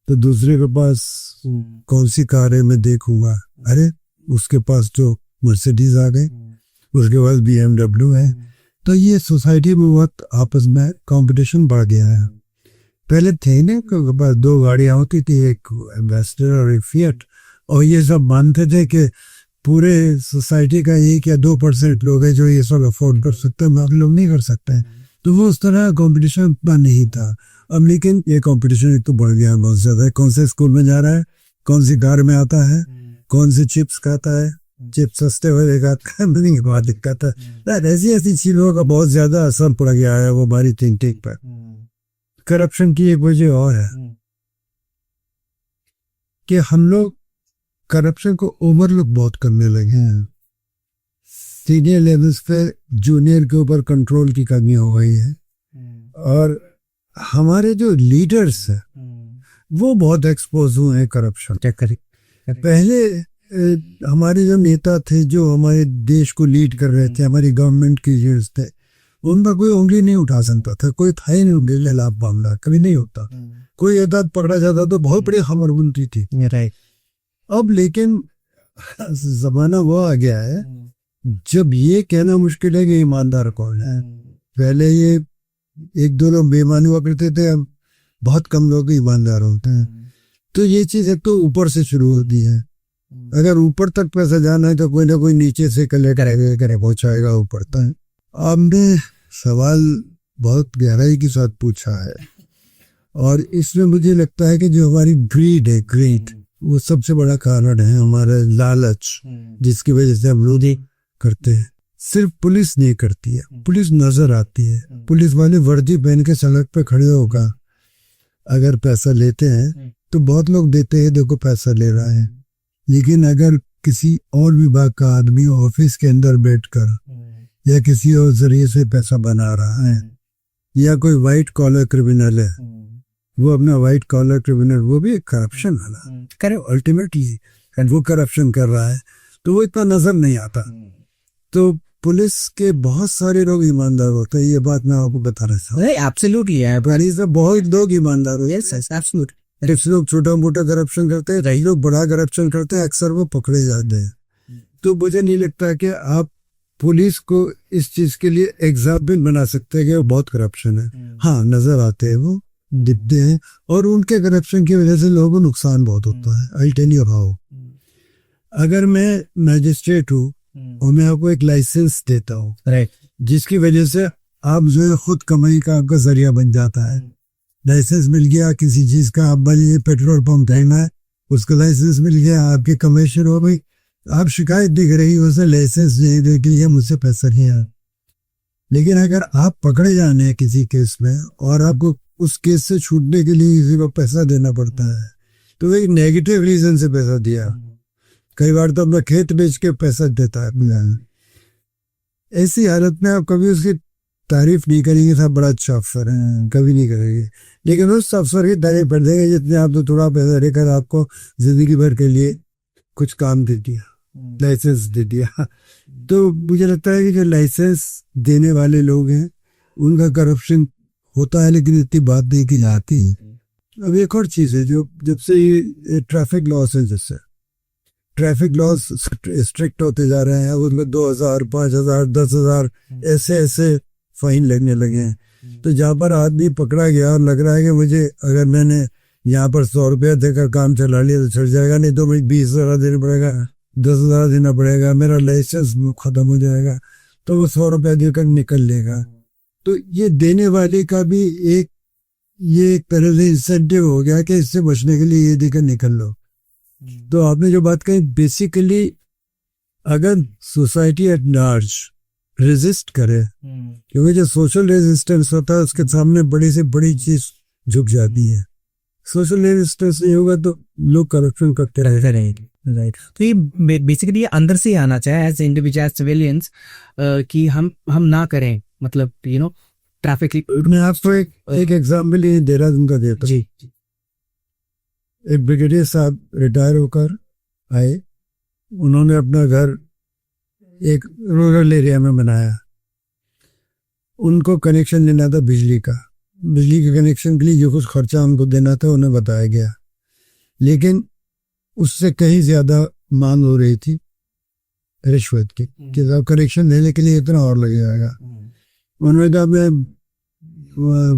तो दूसरे के पास कौन सी कार है मैं देखूंगा, अरे उसके पास तो मर्सिडीज आ गई, उसके पास BMW है। तो ये सोसाइटी में बहुत आपस में कंपटीशन बढ़ गया है। पहले थे ना कि बस 2 गाड़ियां होती थी, एक एम्बेसडर और एक फिएट, और ये सब मानते थे कि पूरे सोसाइटी का 1 या 2% लोग हैं जो ये सब अफोर्ड कर सकते हैं, बाकी लोग नहीं कर सकते हैं। तो वो उस तरह कंपटीशन उतना नहीं था। अब लेकिन ये कंपटीशन एक तो बढ़ गया है बहुत ज्यादा। कौन से स्कूल में जा रहा है, कौन सी कार में आता है, कौन से चिप्स खाता है, चिप्स सस्ते हुए खाता है, नहीं बहुत दिक्कत है। ऐसी ऐसी चीजों का बहुत ज्यादा असर पड़ गया है वो हमारी थिंकिंग पर। करप्शन की एक वजह और है कि हम लोग करप्शन को ओवरलुक बहुत करने लगे हैं। सीनियर लेवल्स पे जूनियर के ऊपर कंट्रोल की कमी हो गई है, और हमारे जो लीडर्स हैं वो बहुत एक्सपोज हुए हैं करप्शन। पहले हमारे जो नेता थे जो हमारे देश को लीड कर रहे थे, हमारी गवर्नमेंट के लीडर्स थे, उन पर कोई उंगली नहीं उठा सकता था, कोई था ही नहीं उंगली लाभ मामला, कभी नहीं होता। कोई एदाद पकड़ा जाता तो बहुत बड़ी खबर बनती थी। राइट। अब लेकिन जमाना वो आ गया है जब ये कहना मुश्किल है कि ईमानदार कौन है। पहले ये 1-2 लोग बेईमान हुआ करते थे, अब बहुत कम लोग ईमानदार होते हैं। तो ये चीज एक तो ऊपर से शुरू होती है। अगर ऊपर तक पैसा जाना है तो कोई ना कोई नीचे से करे पहुंचाएगा ऊपर तक। आपने सवाल बहुत गहराई के साथ पूछा है, और इसमें मुझे लगता है कि जो हमारी ग्रीड है, ग्रीड, वो सबसे बड़ा कारण है, हमारा लालच, जिसकी वजह से हम लोग करते हैं। सिर्फ पुलिस नहीं करती है, पुलिस नजर आती है। पुलिस वाले वर्दी पहन के सड़क पे खड़े होकर अगर पैसा लेते हैं तो बहुत लोग देते हैं, देखो पैसा ले रहा है। लेकिन अगर किसी और विभाग का आदमी ऑफिस के अंदर बैठकर या किसी और जरिए से पैसा बना रहा है, या कोई व्हाइट कॉलर क्रिमिनल है, वो अपना व्हाइट कॉलर क्रिमिनल, वो भी एक करप्शन है ना, करे अल्टीमेटली वो करप्शन कर रहा है, तो वो इतना नजर नहीं आता। तो पुलिस के बहुत सारे लोग ईमानदार होते हैं, ये बात मैं आपको बता रहा था। एब्सोल्युटली है, बहुत लोग ईमानदार होते हैं। एब्सोल्युटली। कुछ लोग छोटा मोटा करप्शन करते हैं, रही लोग बड़ा करप्शन करते हैं, अक्सर वो पकड़े जाते हैं। तो मुझे नहीं लगता कि आप पुलिस को इस चीज के लिए एग्जाम्पल बना सकते हैं कि वो बहुत करप्शन है। हाँ, नजर आते हैं, वो दिखते हैं, और उनके करप्शन की वजह से लोगों को नुकसान बहुत होता है। I tell you how. अगर मैं मैजिस्ट्रेट हूँ और मैं आपको एक लाइसेंस देता हूँ, राइट, जिसकी वजह से आप जो है खुद कमाई का आपका जरिया बन जाता है। लाइसेंस मिल गया किसी चीज का, आप बने पेट्रोल पंप रहना है, उसका लाइसेंस मिल गया, आपकी कमीशन हो गई, आप शिकायत दिख रही है उसे लाइसेंस नहीं दे के लिए मुझसे पैसा नहीं आया। लेकिन अगर आप पकड़े जाने हैं किसी केस में और आपको उस केस से छूटने के लिए किसी को पैसा देना पड़ता है, तो एक नेगेटिव रीजन से पैसा दिया। कई बार तो अपना खेत बेच के पैसा देता है। ऐसी हालत में आप कभी उसकी तारीफ नहीं करेंगे, साहब बड़ा अच्छा अफसर है, कभी नहीं करेंगे। लेकिन उस अफसर की तारीफ कर देंगे जितने आप तो थोड़ा पैसा लेकर आपको जिंदगी भर के लिए कुछ काम दे दिया, लाइसेंस दे दिया। तो मुझे लगता है कि जो लाइसेंस देने वाले लोग हैं उनका करप्शन होता है, लेकिन इतनी बात नहीं की जाती है। अब एक और चीज है, जो जब से ये ट्रैफिक लॉस है, जैसे ट्रैफिक लॉस स्ट्रिक्ट होते जा रहे हैं, उसमें 2000, 5000, 10,000 ऐसे फाइन लगने लगे हैं। तो जहाँ पर आदमी पकड़ा गया और लग रहा है कि मुझे अगर मैंने यहाँ पर 100 रुपया देकर काम चला लिया तो छड़ जाएगा, नहीं तो मुझे 20,000 देना पड़ेगा, 10,000 देना पड़ेगा, मेरा लाइसेंस खत्म हो जाएगा, तो वो 100 रुपया देकर निकल लेगा। तो ये देने वाले का भी एक तरह से इंसेंटिव हो गया कि इससे बचने के लिए ये देकर निकल लो। तो आपने जो बात कही, बेसिकली अगर सोसाइटी एट लार्ज रेजिस्ट करे, क्योंकि जो सोशल रेजिस्टेंस होता है उसके सामने बड़ी से बड़ी चीज झुक जाती है। सोशल रेजिस्टेंस नहीं होगा तो लोग करप्शन करते रहेंगे। राइट। तो ये बेसिकली अंदर से ही आना चाहिए एज इंडिविजुअल सिविलियंस कि हम ना करें, मतलब ट्रैफिक। मैं आपको एक एग्जाम्पल ये देहरादून का देता हूँ। जी। एक ब्रिगेडियर साहब रिटायर होकर आए, उन्होंने अपना घर एक रूरल एरिया में बनाया। उनको कनेक्शन लेना था बिजली का, बिजली के कनेक्शन के लिए जो कुछ खर्चा उनको देना था उन्हें बताया गया, लेकिन उससे कहीं ज्यादा मांग हो रही थी रिश्वत की कि साहब कनेक्शन लेने के लिए इतना और लगेगा। उन्होंने कहा मैं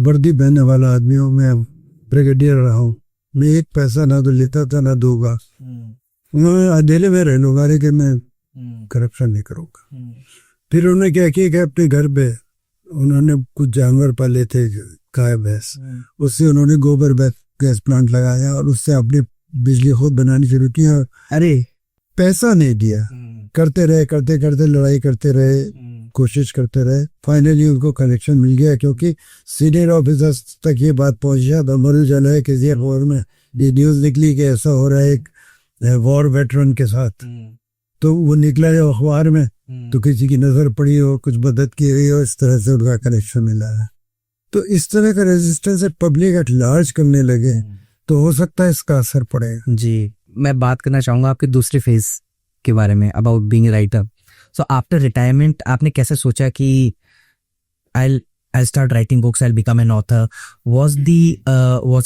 वर्दी पहनने वाला आदमी हूँ, मैं ब्रिगेडियर रहा हूँ, मैं एक पैसा ना तो लेता था ना दूंगा। उन्होंने अकेले में रह लूंगा, लेकिन मैं करप्शन नहीं करूँगा। फिर उन्होंने क्या किया कि अपने घर पे उन्होंने कुछ जानवर पाले थे, गाय भैंस, उससे उन्होंने गोबर गैस प्लांट लगाया और उससे अपनी बिजली खुद बनानी शुरू की। और अरे पैसा नहीं दिया, करते रहे, करते करते लड़ाई करते रहे, कोशिश करते रहे, फाइनली उनको कनेक्शन मिल गया। क्योंकि सीनियर ऑफिसर्स तक ये बात पहुंचा तो मर चला है किसी अखबार में ये न्यूज़ निकली कि ऐसा हो रहा है एक वॉर वेटरन के साथ, तो वो निकला है अखबार में, तो किसी की नजर पड़ी हो, कुछ मदद की गई हो, इस तरह से उनका कनेक्शन मिला है। तो इस तरह का रेजिस्टेंस पब्लिक एट लार्ज करने लगे तो हो सकता है इसका असर पड़ेगा। जी, मैं बात करना चाहूंगा आपके दूसरे फेज के बारे में, about being writer. So after retirement आपने कैसे सोचा कि I start writing books, I become an author? Was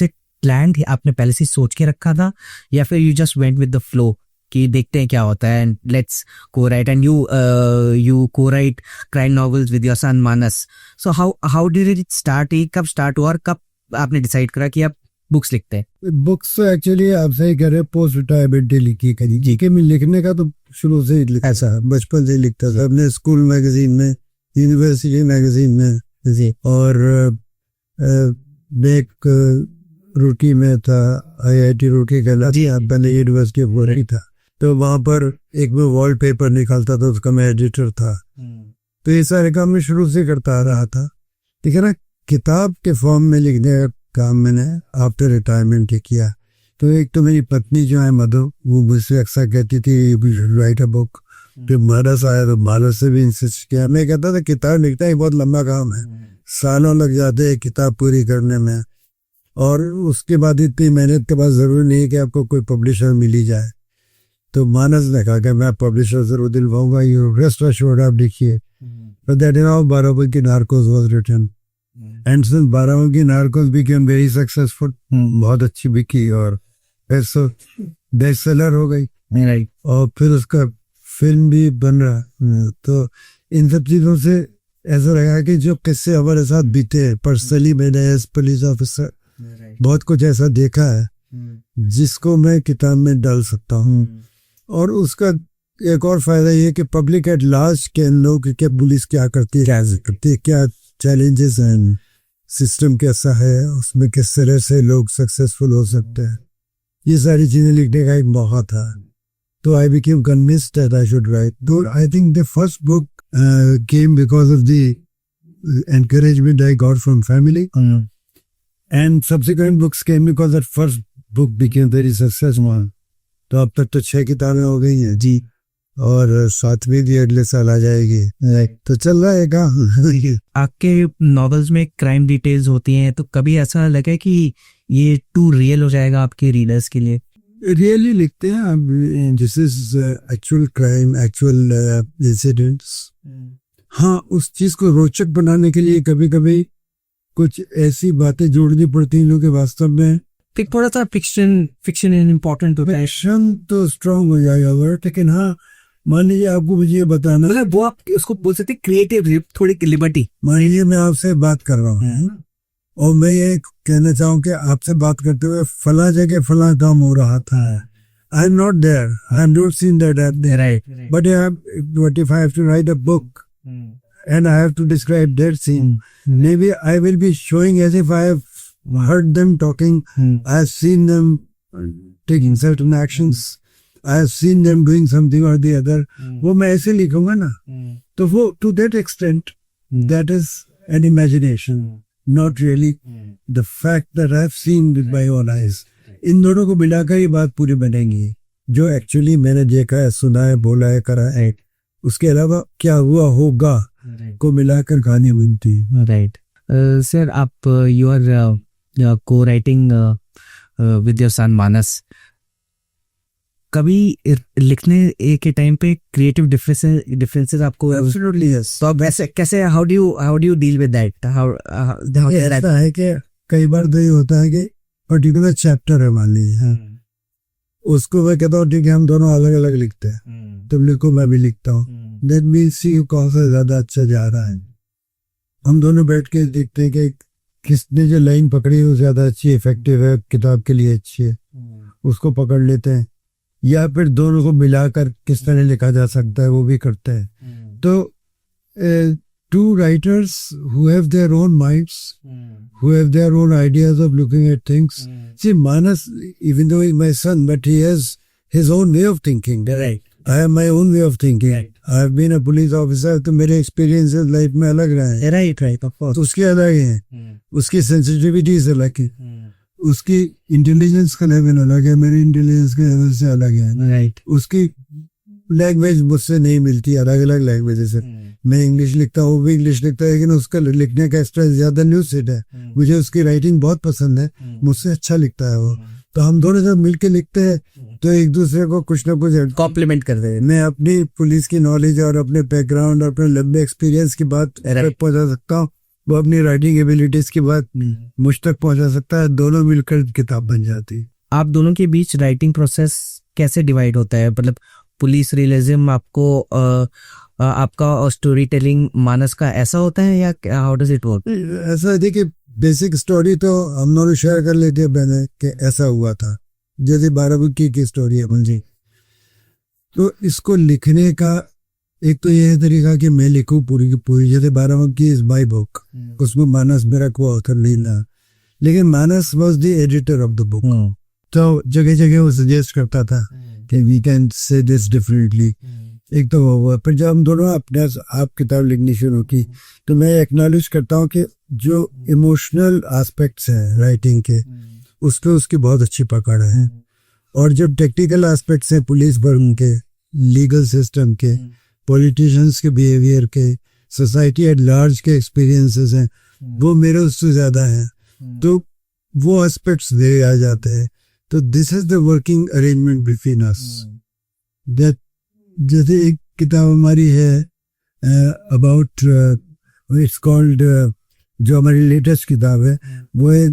it planned? आपने पहले से सोच के रखा था या फिर you just went with the flow कि देखते हैं क्या होता है एंड लेट्स को राइट? एंड यू को right crime novels with your son Manas. So how did it start? ये कब स्टार्ट हुआ और कब आपने डिसाइड करा कि आप बुक्स लिखते हैं? बुक्स तो एक्चुअली आप सही कह रहे हैं, पोस्ट रिटायरमेंट लिखी करी जी के। मैं लिखने का तो शुरू से ही ऐसा बचपन से लिखता था, अपने स्कूल मैगजीन में, यूनिवर्सिटी मैगजीन में जी। और मैं एक रुड़की में था, IIT रुड़की कहला जी, पहले यूनिवर्सिटी ऑफ रुड़की था, तो वहाँ पर एक मैं वॉल पेपर निकालता था, उसका मैं एडिटर था। तो ये सारे काम मैं शुरू से करता आ रहा था। ठीक है ना, किताब के फॉर्म में लिखने का काम मैंने आफ्टर रिटायरमेंट किया। तो एक तो मेरी पत्नी जो है मधु, वो मुझसे अक्सर कहती थी राइट अ बुक। फिर मानस आया तो मानस से भी इंसिस्ट किया। मैं कहता था किताब लिखना ही बहुत लंबा काम है, सालों लग जाते हैं किताब पूरी करने में, और उसके बाद इतनी मेहनत के बाद जरूरी नहीं है कि आपको कोई पब्लिशर मिल ही जाए। तो मानस ने कहा कि मैं पब्लिशर जरूर दिलवाऊंगा, यू रेस्ट एश्योर्ड, आप लिखिए। But that is how Barabanki Narcos was written. And since Barabanki Narcos became very successful, बहुत अच्छी बिकी और ऐसा बेस्ट सेलर हो गई, और फिर उसका फिल्म भी बन रहा। तो इन सब चीज़ों से ऐसा लगा कि जो किस्से हमारे साथ बीते हैं, पर्सनली मैंने एज पुलिस ऑफिसर बहुत कुछ ऐसा देखा है जिसको मैं किताब में डाल सकता हूँ। और उसका एक और फायदा ये कि पब्लिक एट लार्ज के लोग क्या पुलिस क्या करती है, क्या चैलेंजेस हैं, सिस्टम कैसा है, उसमें किस तरह से लोग सक्सेसफुल हो सकते हैं, ये सारी चीजें लिखने का एक मौका था। तो I became convinced that I should write. Though I think the first book came because of the encouragement I got from family, and subsequent books came because that first book became very successful. तो अब तक तो 6 किताबें हो गई हैं जी, और 7वीं भी अगले साल आ जाएगी। तो चल रहा है काम। आपके नॉवेल्स में क्राइम डिटेल्स होती हैं, तो कभी ऐसा लगा कि ये टू रियल हो जाएगा आपके रीडर्स के लिए? रियली लिखते हैं हम, this is actual crime, actual incidents. हाँ, उस चीज को रोचक बनाने के लिए कभी कभी कुछ ऐसी बातें जोड़नी पड़ती हैं जो कि वास्तव में थोड़ा सा फिक्शन इम्पोर्टेंट होता है। फिक्शन तो स्ट्रांग हो जाएगा वर्ड, लेकिन हाँ, मान लीजिए आपको मुझे ये बताना है, वो आप उसको बोल सकते क्रिएटिव थोड़ी लिबर्टी। मान लीजिए मैं आपसे बात कर रहा हूँ और मैं ये कहना चाहूँ कि आपसे बात करते हुए फला जगह फला काम हो रहा था, I am not there, I am not seen that right, but if I have to write a book and I have to describe that scene, maybe I will be showing as if I have heard them talking, I have seen them taking certain actions, I have seen them doing something or the other, वो मैं ऐसे लिखूंगा ना, तो वो to that extent that is an imagination, not really the fact that I have seen with my own eyes. इन दोनों को मिलाकर ये बात पूरी बनेगी, जो एक्चुअली मैंने देखा है, सुना है, बोला है, करा है, उसके अलावा क्या हुआ होगा को मिलाकर कहानी बनती है। राइट सर, आप यू आर को राइटिंग विद योर सन मानस। कभी लिखने के टाइम पे क्रिएटिव डिफरेंसेस आपको? Absolutely yes. तो वैसे कैसे, how do you deal with that? ऐसा है कि कई बार तो ये होता है कि पर्टिकुलर चैप्टर है, मान लीजिए, उसको मैं कहता हूँ ठीक है हम दोनों अलग अलग लिखते हैं, तुम लिखो मैं भी लिखता हूँ, देट मीन सी कौन सा ज्यादा अच्छा जा रहा है। हम दोनों बैठ के देखते हैं कि किसने जो लाइन पकड़ी वो ज्यादा अच्छी इफेक्टिव है, किताब के लिए अच्छी है, उसको पकड़ लेते हैं, या फिर दोनों को मिलाकर किस तरह लिखा जा सकता है वो भी करते हैं। तो two writers who have their own minds, who have their own ideas of looking at things. See, Manas, even though he's my son, but he has his own way of thinking. Right. I have my own way of thinking. Right. I have been a police officer, तो मेरे experiences life में अलग रहे हैं। Right, of course. तो उसके अलग हैं, उसकी sensitivities अलग है, उसकी इंटेलिजेंस का लेवल अलग है, मेरी इंटेलिजेंस के लेवल से अलग है। Right. उसकी लैंग्वेज मुझसे नहीं मिलती, अलग अलग लैंग्वेजेस है। मैं इंग्लिश लिखता हूँ, वो भी इंग्लिश लिखता है, लेकिन उसका लिखने का स्टाइल ज्यादा न्यू सेट है। मुझे उसकी राइटिंग बहुत पसंद है, मुझसे अच्छा लिखता है वो। तो हम दोनों जब मिलके लिखते हैं तो एक दूसरे को कुछ ना कुछ कॉम्प्लीमेंट कर रहे हैं। मैं अपनी पुलिस की नॉलेज और अपने बैकग्राउंड और अपने लंबे एक्सपीरियंस की बात तक पहुंचा सकता हूँ, वो अपनी राइटिंग एबिलिटीज की बात मुझ तक पहुंचा सकता है। दोनों मिलकर किताब बन जाती है। आप दोनों के बीच राइटिंग प्रोसेस कैसे डिवाइड होता है? मतलब पुलिस रियलिज्म आपको आपका स्टोरी टेलिंग मानस का ऐसा होता है या हाउ डज इट वर्क? ऐसा है, देखिए बेसिक स्टोरी तो हम दोनों शेयर कर लेते हैं मैंने कि ऐसा हुआ था, जैसे बाराबंकी की स्टोरी है मुझे। तो इसको लिखने का एक तो यह तरीका कि मैं लिखूं पूरी की पूरी, जैसे बाराबंकी इज माय बुक, उसमें मानस मेरा को ऑथर नहीं था, लेकिन Manas was the editor of the book. तो जगह जगह वो सजेस्ट करता था कि we can say this differently. एक तो वो हुआ, फिर जब हम दोनों अपने आप किताब लिखनी शुरू की तो मैं एक्नॉलेज करता हूँ कि जो इमोशनल एस्पेक्ट्स हैं राइटिंग के, उस पर उसकी बहुत अच्छी पकड़ है। और जब टेक्निकल एस्पेक्ट्स हैं पुलिस वर्म के, लीगल सिस्टम के, पॉलिटिशियंस के बिहेवियर के, सोसाइटी एट लार्ज के एक्सपीरियंसेस हैं, वो मेरे उससे ज़्यादा हैं, तो वो एस्पेक्ट्स दे आ जाते हैं। तो this is the working arrangement between us. That जैसे एक किताब हमारी है अबाउट, इट्स कॉल्ड, जो हमारी लेटेस्ट किताब है वो है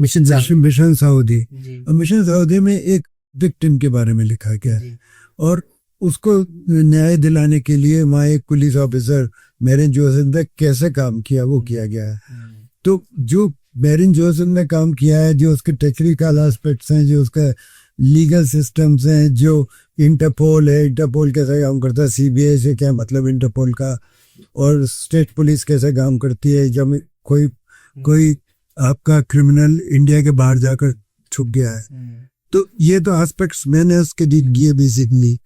मिशन सऊदी। और मिशन सऊदी में एक विक्टिम के बारे में लिखा गया है, और उसको न्याय दिलाने के लिए वहाँ एक पुलिस ऑफिसर मेरिन जोसेफ ने कैसे काम किया वो किया गया है। तो जो मेरिन जोसेफ ने काम किया है, जो उसके टेक्निकल एस्पेक्ट्स हैं, जो उसका लीगल सिस्टम्स हैं, जो इंटरपोल है, इंटरपोल कैसे काम करता है, सीबीआई से क्या मतलब इंटरपोल का, और स्टेट पुलिस कैसे काम करती है जब कोई आपका क्रिमिनल इंडिया के बाहर जाकर छुप गया है। तो ये तो एस्पेक्ट्स मैंने उसके दिए बेसिकली,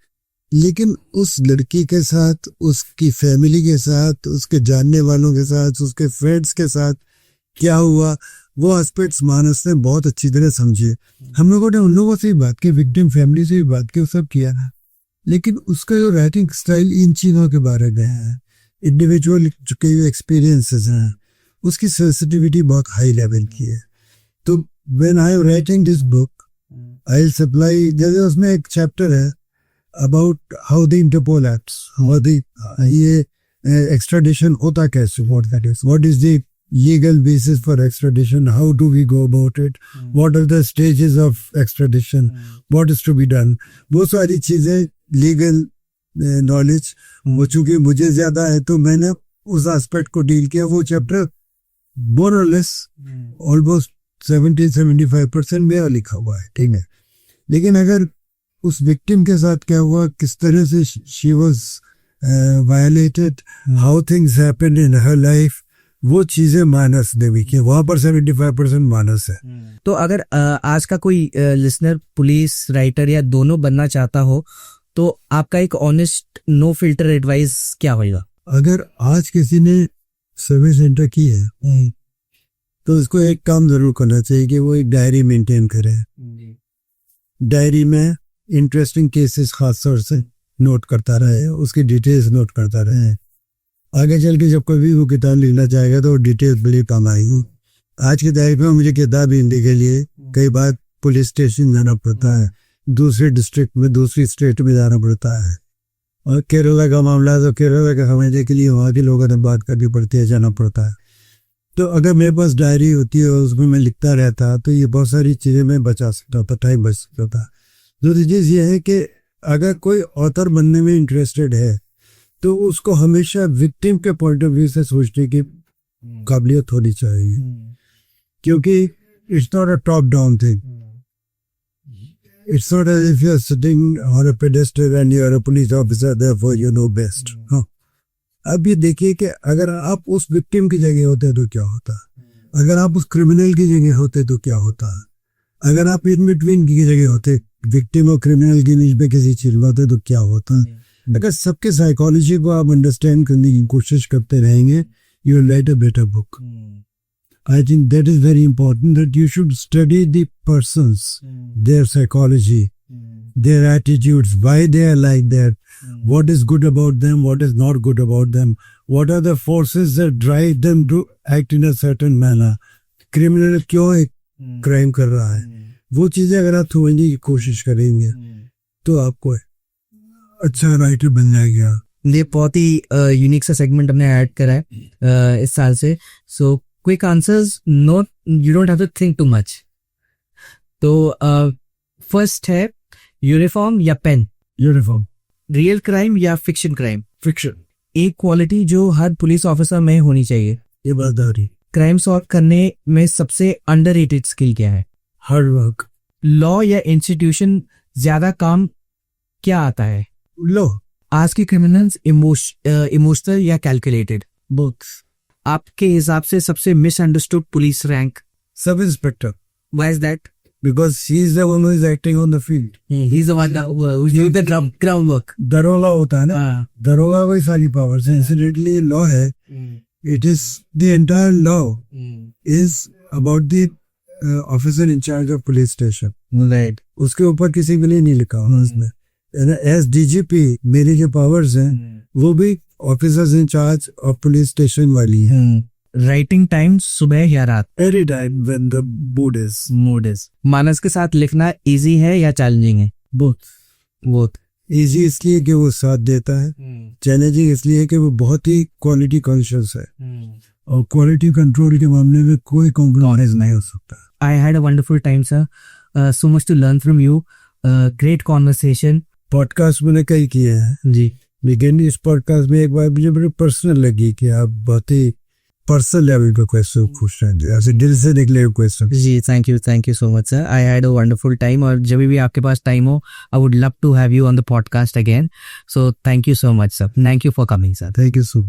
लेकिन उस लड़की के साथ, उसकी फैमिली के साथ, उसके जानने वालों के साथ, उसके फ्रेंड्स के साथ क्या हुआ, वो एस्पेक्ट्स मानस ने बहुत अच्छी तरह समझे। हम लोगों ने उन लोगों से भी बात की, विक्टिम फैमिली से भी बात की, वो सब किया ना, लेकिन उसका जो राइटिंग स्टाइल इन चीज़ों के बारे में है, इंडिविजुअल के जो एक्सपीरियंसेस हैं, उसकी सेंसिटिविटी बहुत हाई लेवल की है। तो when I am writing this book I will supply, जैसे उसमें एक चैप्टर है about how the Interpol acts, how the ये एक्स्ट्राडिशन होता कैसे, what is the legal basis for extradition, how do we go about it, what are the stages of extradition, what is to be done, वो सारी चीज़ें legal knowledge वो चूँकि मुझे ज़्यादा है तो मैंने उस एस्पेक्ट को डील किया। वो चैप्टर मोर और लेस ऑलमोस्ट 70-75% मेरा लिखा हुआ है, ठीक है। लेकिन अगर उस विक्टिम के साथ क्या हुआ, किस तरह से she was violated, how things happened in her life, वो चीजें मानस देवी की, वहां पर 75% मानस है। तो अगर आज का कोई लिसनर पुलिस राइटर या दोनों बनना चाहता हो तो आपका एक ऑनेस्ट नो फिल्टर एडवाइस क्या होगा? अगर आज किसी ने सर्विस एंटर की है तो उसको एक काम जरूर करना चाहिए कि वो एक डायरी मेंटेन करे। डायरी में इंटरेस्टिंग केसेस खास तौर से नोट करता रहे, उसकी डिटेल्स नोट करता रहे। आगे चल के जब कभी वो किताब लिखना चाहेगा तो डिटेल्स बड़ी काम आएगी। आज की तारीख में मुझे किताब लिखने के लिए कई बार पुलिस स्टेशन जाना पड़ता है, दूसरे डिस्ट्रिक्ट में, दूसरी स्टेट में जाना पड़ता है, और केरला का मामला है तो केरला का समझने के लिए वहाँ के लोगों से बात करनी पड़ती है, जाना पड़ता है। तो अगर मेरे पास डायरी होती है और उसमें मैं लिखता रहता तो ये बहुत सारी चीज़ें मैं बचा सकता था, टाइम बच सकता था। दूसरी चीज़ ये है कि अगर कोई ऑथर बनने में इंटरेस्टेड है तो उसको हमेशा विक्टिम के पॉइंट ऑफ व्यू से सोचने की काबिलियत होनी चाहिए, क्योंकि it's not a top down thing. It's not as if you're sitting on a pedestal and you're a police officer, therefore you know best. हाँ. अब ये देखिए कि अगर आप उस विक्टिम की जगह होते तो क्या होता, अगर आप उस क्रिमिनल की जगह होते तो क्या होता, अगर आप इन बिटवीन की जगह होते, विक्टिम और क्रिमिनल के बीच में किसी चीज में होते तो क्या होता. अगर सबके साइकोलॉजी को आप अंडरस्टैंड करने की कोशिश करते रहेंगे, you will write a better book. I think that is very important, that you should study the persons, their psychology, their attitudes, why they are like that, what is good about them, what is not good about them, what are the forces that drive them to act in a certain manner. Criminal क्यों एक crime कर रहा है, वो चीजें अगर आप समझने की कोशिश करेंगे तो आपको अच्छा राइटर बन जाएगा. ये बहुत ही यूनिक सा सेगमेंट हमने ऐड करा है इस साल से. So quick answers, not, you don't have to think too much. तो फर्स्ट है यूनिफॉर्म या पेन. यूनिफॉर्म. रियल क्राइम या फिक्शन क्राइम. फिक्शन. एक क्वालिटी जो हर पुलिस ऑफिसर में होनी चाहिए. ईमानदारी. क्राइम सॉल्व करने में सबसे अंडररेटेड स्किल क्या है. Hard work. लॉ या इंस्टीट्यूशन ज्यादा काम क्या आता है. लो. आज के क्रिमिनल्स इमोशनल या कैलकुलेटेड. बोथ. आपके हिसाब से सबसे misunderstood police rank. Sub inspector. Why is that. Because he is the one who is acting on the field. He is the one who doing the ground work. दरोगा होता है ना, दरोगा को ही सारी पावर्स हैं. इंसिडेंटली लॉ है, it is the entire law is about the officer in charge of police station. Right. उसके ऊपर किसी के लिए नहीं लिखा हुआ उसमें. एज डीजीपी मेरी जो पावर्स हैं वो भी officers in charge of police station वाली हैं. राइटिंग टाइम सुबह या रात. Any time when the mood is. Manas के साथ लिखना इजी है या चैलेंजिंग है. बोथ. इजी इसलिए कि वो साथ देता है, चैलेंजिंग इसलिए कि वो बहुत ही क्वालिटी कॉन्शियस है, और क्वालिटी कंट्रोल के मामले में कोई कॉम्प्रोमाइज नहीं हो सकता. I had a wonderful time sir, so much to learn from you. Great conversation. Podcast मैंने कई किए हैं जी, लेकिन इस पॉडकास्ट में एक बार मुझे बड़ी पर्सनल लगी कि आप बहुत ही पर्सनल लेवल पे क्वेश्चन पूछ रहे हैं, ऐसे दिल से निकले हुए क्वेश्चन. जी, thank you so much sir. I had a wonderful time, और जब भी आपके पास टाइम हो, I would love to have you on the podcast again. So thank you so much sir. Thank you for coming sir. Thank you so much.